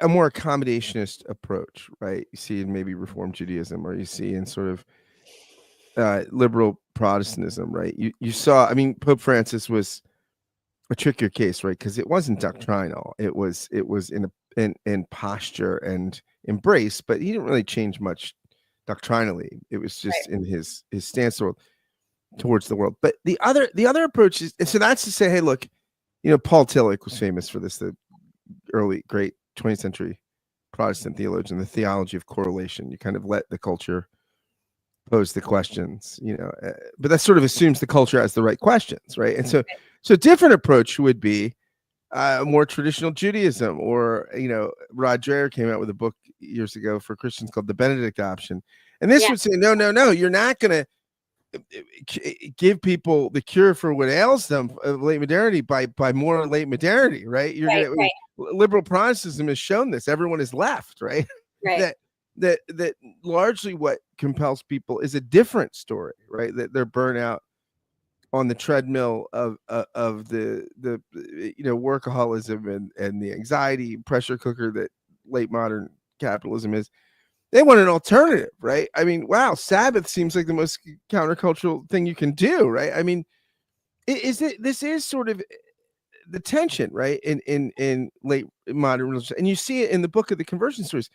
a more accommodationist approach, right? You see in maybe Reform Judaism, or you see in sort of liberal Protestantism, right? You saw, I mean, Pope Francis was a trickier case, right? Because it wasn't doctrinal. It was in posture and embrace, but he didn't really change much doctrinally. It was just Right. in his stance towards the world. But the other approach is, and so that's to say, hey, look, Paul Tillich was famous for this, the early great 20th century Protestant theologian, the theology of correlation. You kind of let the culture pose the questions, but that sort of assumes the culture has the right questions, right? And so different approach would be more traditional Judaism, or Rod Dreher came out with a book years ago for Christians called The Benedict Option, and this Yeah. would say, no, you're not going to give people the cure for what ails them of late modernity by more late modernity, right? You're Right. gonna Right. Liberal Protestantism has shown this. Everyone is left, right? Right. that largely what compels people is a different story, right? That they're burnt out on the treadmill of the workaholism and the anxiety pressure cooker that late modern capitalism is. They want an alternative, right? I mean, wow, Sabbath seems like the most countercultural thing you can do, right? I mean, this is sort of the tension, right? In late modern religion, and you see it in the book of the conversion stories.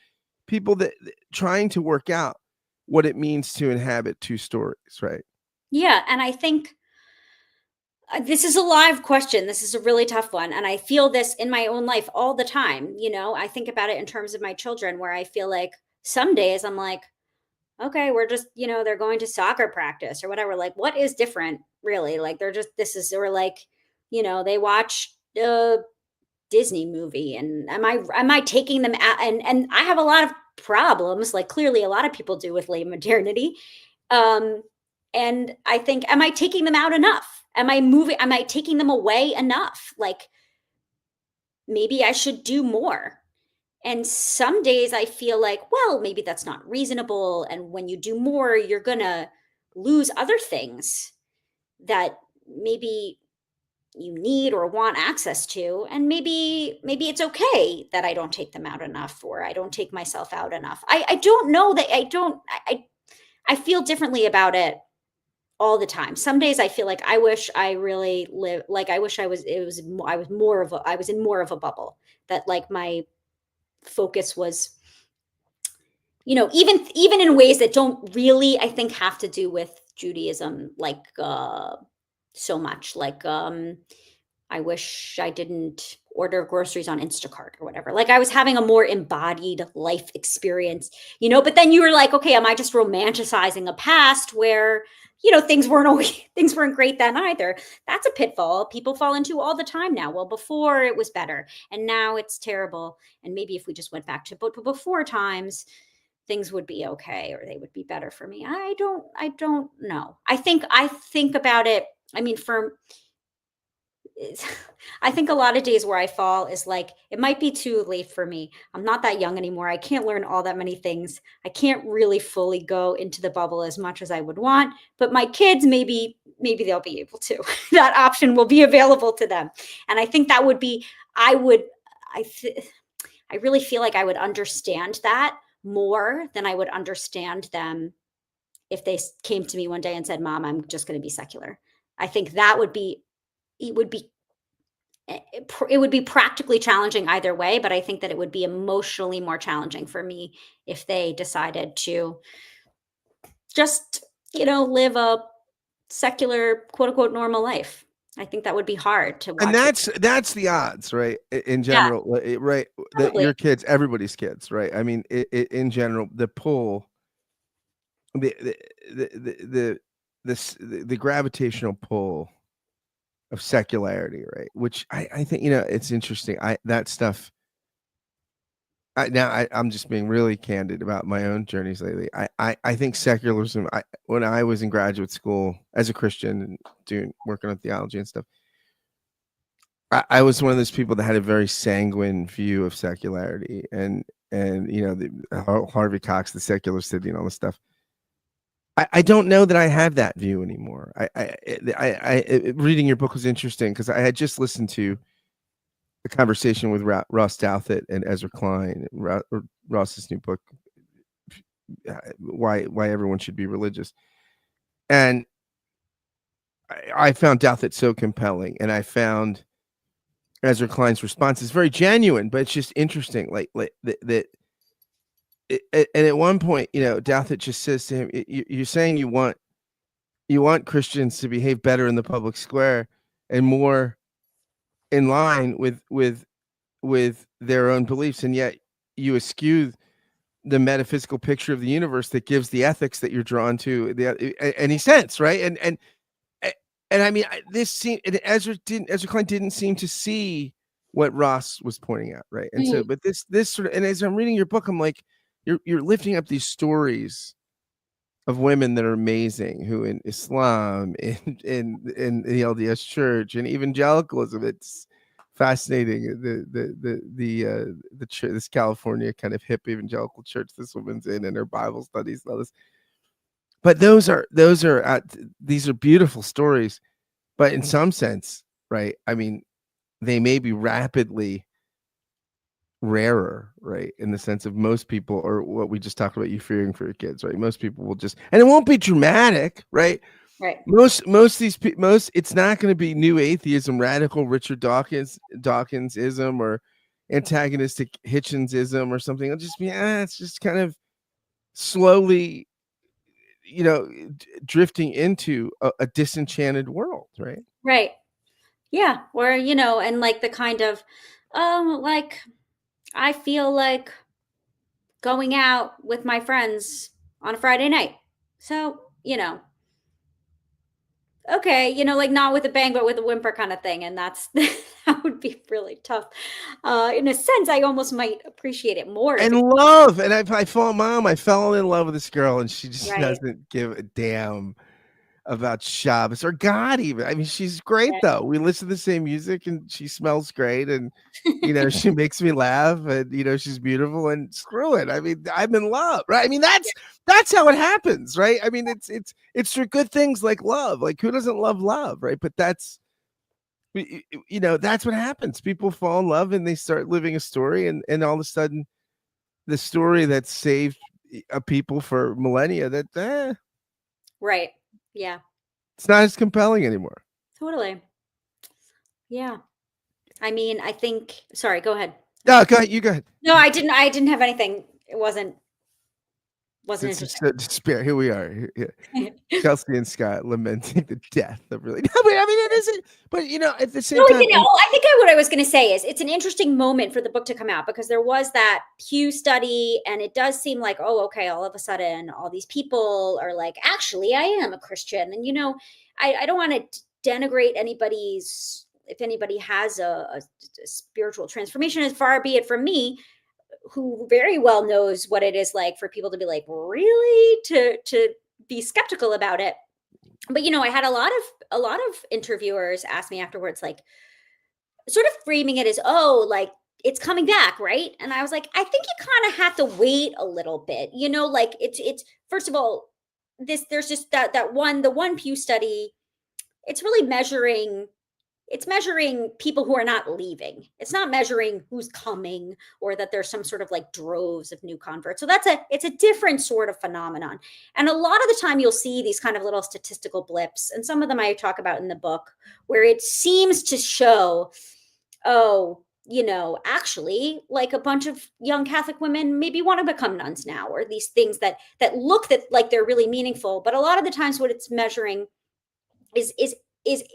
People that trying to work out what it means to inhabit two stories, right? Yeah. And I think this is a live question. This is a really tough one. And I feel this in my own life all the time. I think about it in terms of my children, where I feel like some days I'm like, okay, we're just, they're going to soccer practice or whatever. Like, what is different, really? Like, or like, they watch a Disney movie, and am I taking them out? And I have a lot of problems, like clearly a lot of people do, with late modernity. Um, and I think, am I taking them out enough? Am I taking them away enough? Like, maybe I should do more. And some days I feel like, well, maybe that's not reasonable. And when you do more, you're going to lose other things that maybe you need or want access to. And maybe it's okay that I don't take them out enough, or I don't take myself out enough. I don't know that I feel differently about it all the time. Some days I feel like I wish I really live, like I wish I was more of I was in more of a bubble, that like my focus was, even in ways that don't really, I think, have to do with Judaism, like so much. Like I wish I didn't order groceries on Instacart or whatever. Like I was having a more embodied life experience, but then you were like, okay, am I just romanticizing a past where, things weren't always things weren't great then either? That's a pitfall people fall into all the time now. Well, before it was better and now it's terrible. And maybe if we just went back to before times, things would be okay, or they would be better for me. I don't know. I think about it. I mean, I think a lot of days where I fall is like, it might be too late for me. I'm not that young anymore. I can't learn all that many things. I can't really fully go into the bubble as much as I would want, but my kids, maybe they'll be able to. That option will be available to them. And I think that would be, I would, I, th- I really feel like I would understand that more than I would understand them if they came to me one day and said, "Mom, I'm just going to be secular." I think that would be, it would be it would be practically challenging either way, but I think that it would be emotionally more challenging for me if they decided to just, live a secular, quote unquote, normal life. I think that would be hard to And watch. that's the odds, right? In Yeah, general, right? That probably. your kids, everybody's kids, right? I mean, in general, the pull, the the the gravitational pull of secularity, right? Which I think, it's interesting. That stuff. I'm just being really candid about my own journeys lately. I think secularism. When I was in graduate school as a Christian and working on theology and stuff, I was one of those people that had a very sanguine view of secularity, and Harvey Cox, the secular city, and all this stuff. I don't know that I have that view anymore. Reading your book was interesting because I had just listened to a conversation with Ross Douthat and Ezra Klein, Ross's new book, why everyone should be religious, and I found Douthat so compelling, and I found Ezra Klein's response is very genuine, but it's just interesting. Like that. And at one point, Douthit just says to him, "You're saying you want Christians to behave better in the public square and more in line with their own beliefs, and yet you eschew the metaphysical picture of the universe that gives the ethics that you're drawn to any sense, right?" And I mean, this seemed Ezra Klein didn't seem to see what Ross was pointing out, right? And so, but this sort of, and as I'm reading your book, I'm like, you're lifting up these stories of women that are amazing, who in Islam, in the LDS Church, and evangelicalism, it's fascinating. The church, this California kind of hip evangelical church this woman's in, and her Bible studies and all this. But these are beautiful stories, but in some sense, right? I mean, they may be rapidly rarer, right? In the sense of most people, or what we just talked about, you fearing for your kids, right? Most people will just, and it won't be dramatic, right? Right. Most it's not going to be new atheism, radical Richard Dawkinsism, or antagonistic Hitchensism or something. It'll just be, it's just kind of slowly, drifting into a disenchanted world, right? Right. Yeah. Or, and like the kind of, like, I feel like going out with my friends on a Friday night. So, okay, like not with a bang, but with a whimper kind of thing. And that would be really tough. In a sense, I almost might appreciate it more. And love. And I fell in love with this girl, and she just Right. doesn't give a damn about Shabbos or God even. I mean, she's great though. We listen to the same music, and she smells great, and she makes me laugh, and she's beautiful, and screw it. I mean, I'm in love, right? I mean, that's how it happens, right? I mean, it's through good things like love. Like, who doesn't love love, right? But that's that's what happens. People fall in love and they start living a story, and all of a sudden the story that saved a people for millennia, that right. Yeah. It's not as compelling anymore. Totally. Yeah. I mean, I think, sorry, go ahead. No, go ahead. You go ahead. No, I didn't have anything. It wasn't interesting. Despair. Here we are. Kelsey and Scott lamenting the death of really. No, but I mean, it isn't. But at the same time, I think what I was going to say is it's an interesting moment for the book to come out, because there was that Pew study, and it does seem like, oh, okay, all of a sudden, all these people are like, actually, I am a Christian, and I don't want to denigrate anybody's. If anybody has a spiritual transformation, as far be it from me, who very well knows what it is like for people to be like, really, to be skeptical about it. But I had a lot of interviewers ask me afterwards, like, sort of framing it as, oh, like, it's coming back, right? And I was like, I think you kind of have to wait a little bit, like it's first of all, there's just the one Pew study, it's really measuring people who are not leaving. It's not measuring who's coming, or that there's some sort of like droves of new converts. So it's a different sort of phenomenon. And a lot of the time you'll see these kind of little statistical blips, and some of them I talk about in the book, where it seems to show, oh, actually, like, a bunch of young Catholic women maybe want to become nuns now, or these things that look like they're really meaningful. But a lot of the times what it's measuring is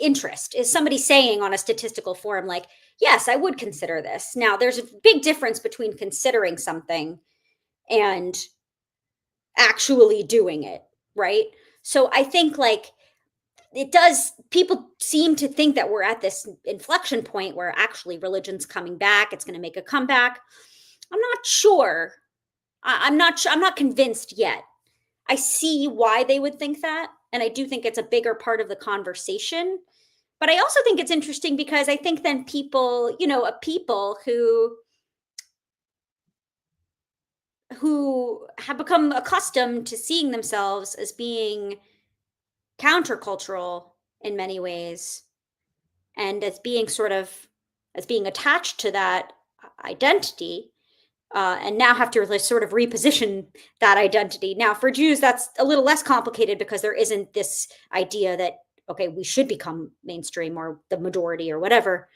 interest, is somebody saying on a statistical forum, like, yes, I would consider this. Now, there's a big difference between considering something and actually doing it, right? So I think, like, people seem to think that we're at this inflection point where actually religion's coming back. It's going to make a comeback. I'm not sure. I'm not convinced yet. I see why they would think that. And I do think it's a bigger part of the conversation. But I also think it's interesting because I think then people, people who have become accustomed to seeing themselves as being countercultural in many ways, and as being attached to that identity, and now have to sort of reposition that identity. Now, for Jews, that's a little less complicated, because there isn't this idea that, okay, we should become mainstream or the majority or whatever.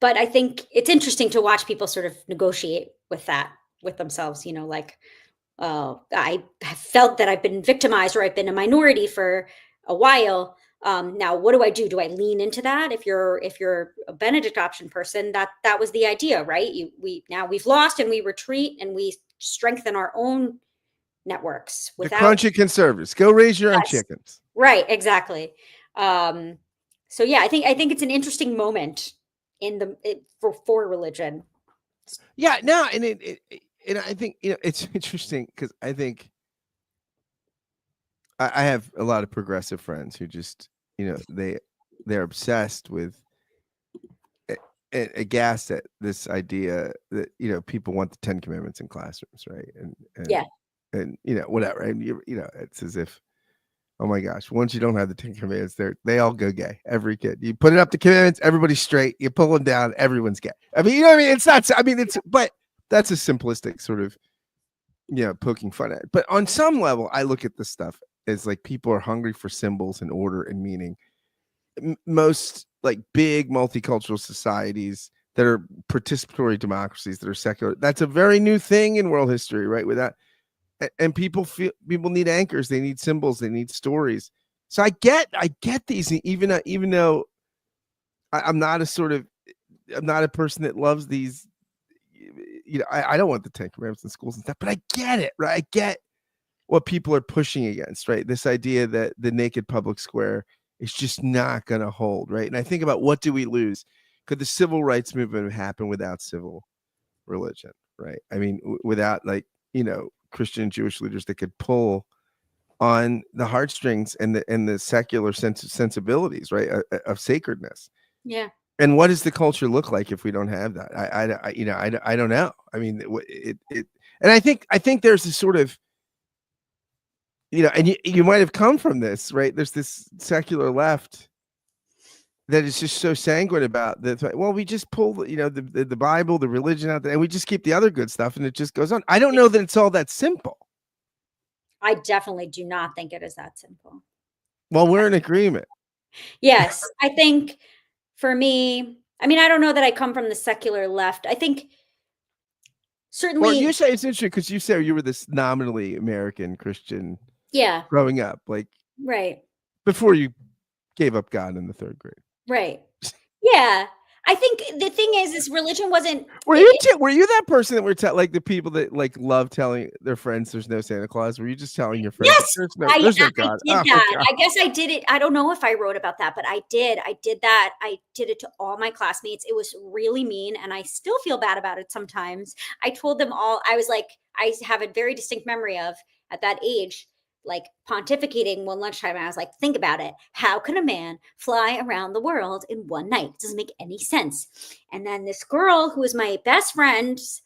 but I think it's interesting to watch people sort of negotiate with that with themselves, like, oh, I have felt that I've been victimized or I've been a minority for a while. Now, what do I do? Do I lean into that? If you're a Benedict option person, that was the idea, right? We've lost and we retreat and we strengthen our own networks The without. crunchy conservatives. Go raise your own Yes, chickens. right, exactly. So yeah, I think it's an interesting moment for religion. Yeah, no, and I think it's interesting because I think I have a lot of progressive friends who just they're obsessed with aghast at this idea that people want the 10 Commandments in classrooms, right? Yeah, And whatever, and it's as if, oh my gosh, once you don't have the 10 Commandments, they all go gay. Every kid, you put it up the commandments, everybody's straight. You pull them down, everyone's gay. I mean, you know what I mean? It's not. I mean, but that's a simplistic sort of poking fun at it. But on some level, I look at this stuff as like people are hungry for symbols and order and meaning. Most like big multicultural societies that are participatory democracies that are secular, that's a very new thing in world history, right? With that, and people need anchors, they need symbols, they need stories. So I get these, even though I'm not a person that loves these. I don't want the 10 Commandments in schools and stuff, but I get it, right? I get what people are pushing against, right? This idea that the naked public square is just not going to hold, right? And I think about, what do we lose? Could the civil rights movement happen without civil religion, right? I mean, without Christian and Jewish leaders that could pull on the heartstrings and the secular sensibilities, right, of sacredness. yeah. And what does the culture look like if we don't have that? I don't know. I mean, and I think there's a sort of, and you might have come from this, right? There's this secular left that is just so sanguine about that. Well, we just pull the Bible, the religion out there, and we just keep the other good stuff, and it just goes on. I don't know that it's all that simple. I definitely do not think it is that simple. Well, we're in agreement. Yes, I think for me, I mean, I don't know that I come from the secular left. I think Well, certainly, you say it's interesting because you say you were this nominally American Christian yeah, growing up, like right, before you gave up God in the 3rd grade. right. Yeah. I think the thing is religion wasn't. Were you that person that like the people that like love telling their friends there's no Santa Claus? Were you just telling your friends Yes, there's no I God? did Oh, that. God. I guess I did it. I don't know if I wrote about that, but I did. I did that. I did it to all my classmates. It was really mean, and I still feel bad about it sometimes. I told them all. I was like, I have a very distinct memory of at that age, like pontificating one lunchtime. And I was like, think about it. How can a man fly around the world in one night? It doesn't make any sense. And then this girl who was my best friend's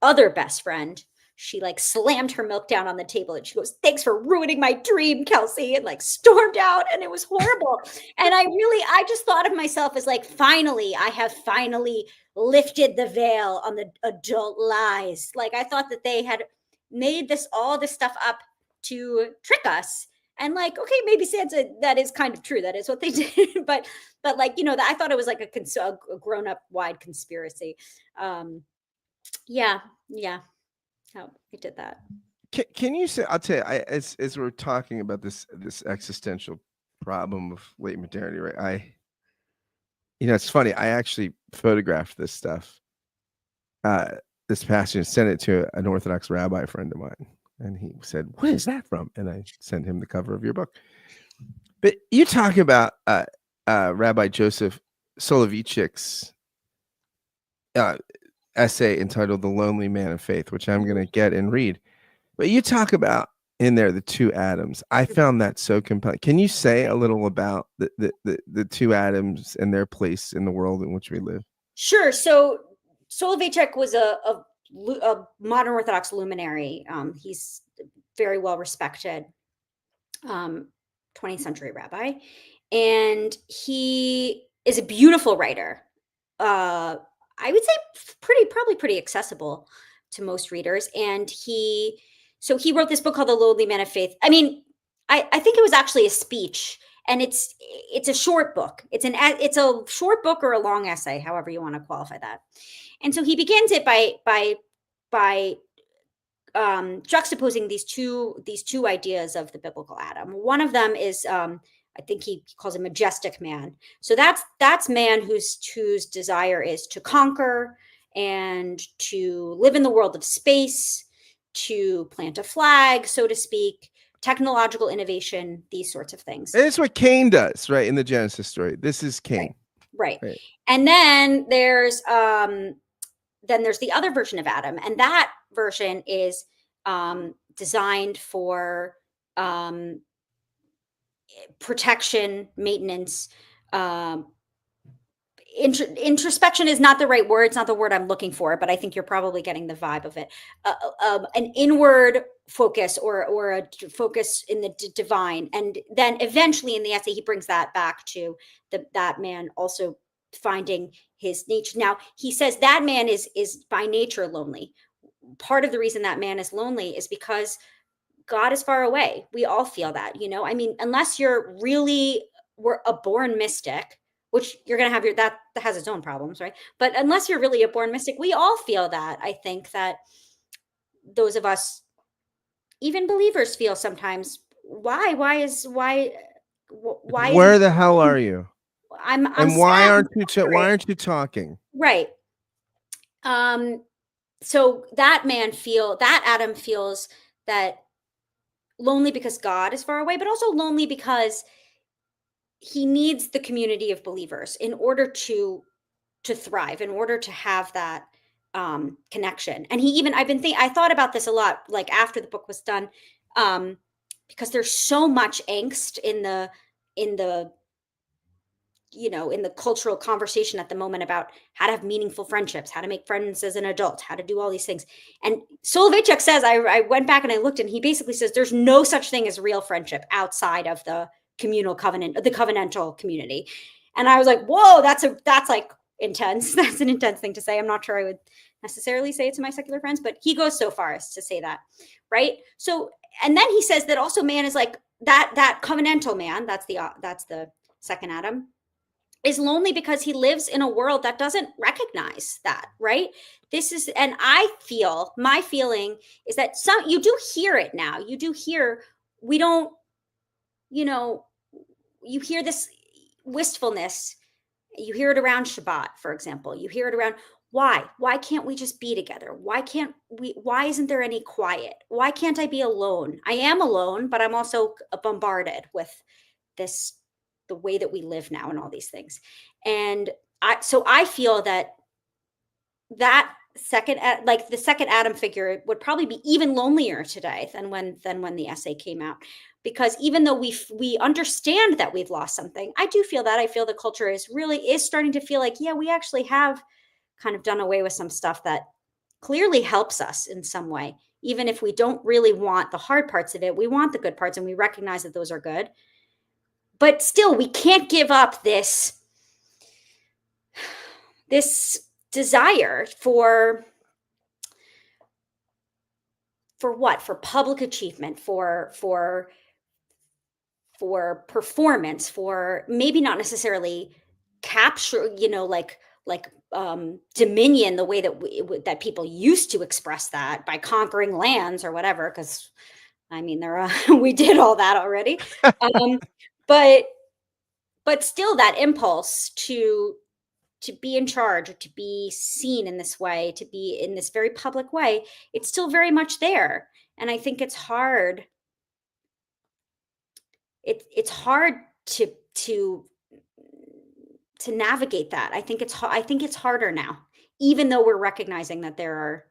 other best friend, she like slammed her milk down on the table and she goes, thanks for ruining my dream, Kelsey, and like stormed out, and it was horrible. And I just thought of myself as like, finally, I have finally lifted the veil on the adult lies. Like I thought that they had made all this stuff up to trick us. And like, okay, maybe Santa, that is kind of true. That is what they did. but like, I thought it was like a grown up wide conspiracy. Yeah. Oh, I did that. Can you say? I'll tell you. As we're talking about this existential problem of late modernity, right? It's funny. I actually photographed this stuff this past year and sent it to an Orthodox rabbi friend of mine, and he said, "What is that from?" And I sent him the cover of your book. But you talk about Rabbi Joseph Soloveitchik's essay entitled "The Lonely Man of Faith," which I'm going to get and read. But you talk about in there the two Adams. I found that so compelling. Can you say a little about the two Adams and their place in the world in which we live? Sure. So Soloveitchik was a modern Orthodox luminary. He's very well respected 20th century rabbi, and he is a beautiful writer. I would say probably pretty accessible to most readers. And he wrote this book called The Lonely Man of Faith. I mean, I think it was actually a speech, and it's a short book. It's a short book or a long essay, however you want to qualify that. And so he begins it by juxtaposing these two ideas of the biblical Adam. One of them is I think he calls a majestic man. So that's man whose desire is to conquer and to live in the world of space, to plant a flag, so to speak, technological innovation, these sorts of things. And it's what Cain does, right? In the Genesis story. This is Cain. Right. And then there's the other version of Adam, and that version is designed for protection, maintenance. Introspection is not the right word. It's not the word I'm looking for, but I think you're probably getting the vibe of it. An inward focus or a focus in the divine. And then eventually in the essay, he brings that back to that man also finding his nature. Now, he says that man is by nature lonely. Part of the reason that man is lonely is because God is far away. We all feel that, I mean, unless you're really a born mystic, which you're going to have that has its own problems, right? But unless you're really a born mystic, we all feel that. I think that those of us, even believers, feel sometimes, why where the hell are you? I'm and why aren't you talking? Right. So that Adam feels that lonely because God is far away, but also lonely because he needs the community of believers in order to thrive, in order to have that connection. And I thought about this a lot, like after the book was done, because there's so much angst in the cultural conversation at the moment about how to have meaningful friendships, how to make friends as an adult, how to do all these things. And Soloveitchik says, I went back and I looked, and he basically says there's no such thing as real friendship outside of the communal covenant, the covenantal community. And I was like, whoa, that's like intense. That's an intense thing to say. I'm not sure I would necessarily say it to my secular friends, but he goes so far as to say that, right? So, and then he says that also man is like that covenantal man, that's the second Adam, is lonely because he lives in a world that doesn't recognize that, right? And my feeling is that you do hear it now. You do hear, we don't, you hear this wistfulness. You hear it around Shabbat, for example. You hear it around, why can't we just be together? Why isn't there any quiet? Why can't I be alone? I am alone, but I'm also bombarded with the way that we live now and all these things. And I feel that the second Adam figure would probably be even lonelier today than when the essay came out, because even though we understand that we've lost something, I feel the culture is starting to feel like, yeah, we actually have kind of done away with some stuff that clearly helps us in some way. Even if we don't really want the hard parts of it, we want the good parts, and we recognize that those are good. But still, we can't give up this desire for what? For public achievement, for performance, for maybe not necessarily capture, like dominion, the way that people used to express that by conquering lands or whatever. Because I mean, we did all that already. But still, that impulse to be in charge, or to be seen in this way, to be in this very public way, it's still very much there. And I think it's hard. It's hard to navigate that. I think it's harder now, even though we're recognizing that there are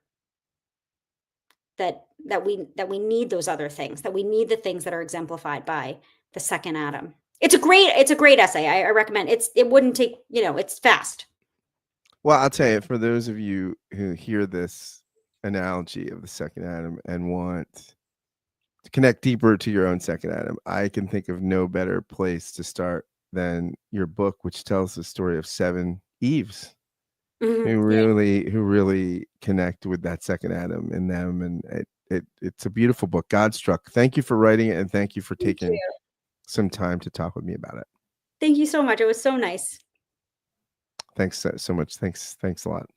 that we need those other things, that we need the things that are exemplified by the second Adam. It's a great essay. I recommend it. It wouldn't take, it's fast. Well, I'll tell you, for those of you who hear this analogy of the second Adam and want to connect deeper to your own second Adam, I can think of no better place to start than your book, which tells the story of 7 Eves who really connect with that second Adam in them. And it's a beautiful book, Godstruck. Thank you for writing it, and thank you for taking some time to talk with me about it. Thank you so much. It was so nice. Thanks so much. Thanks a lot.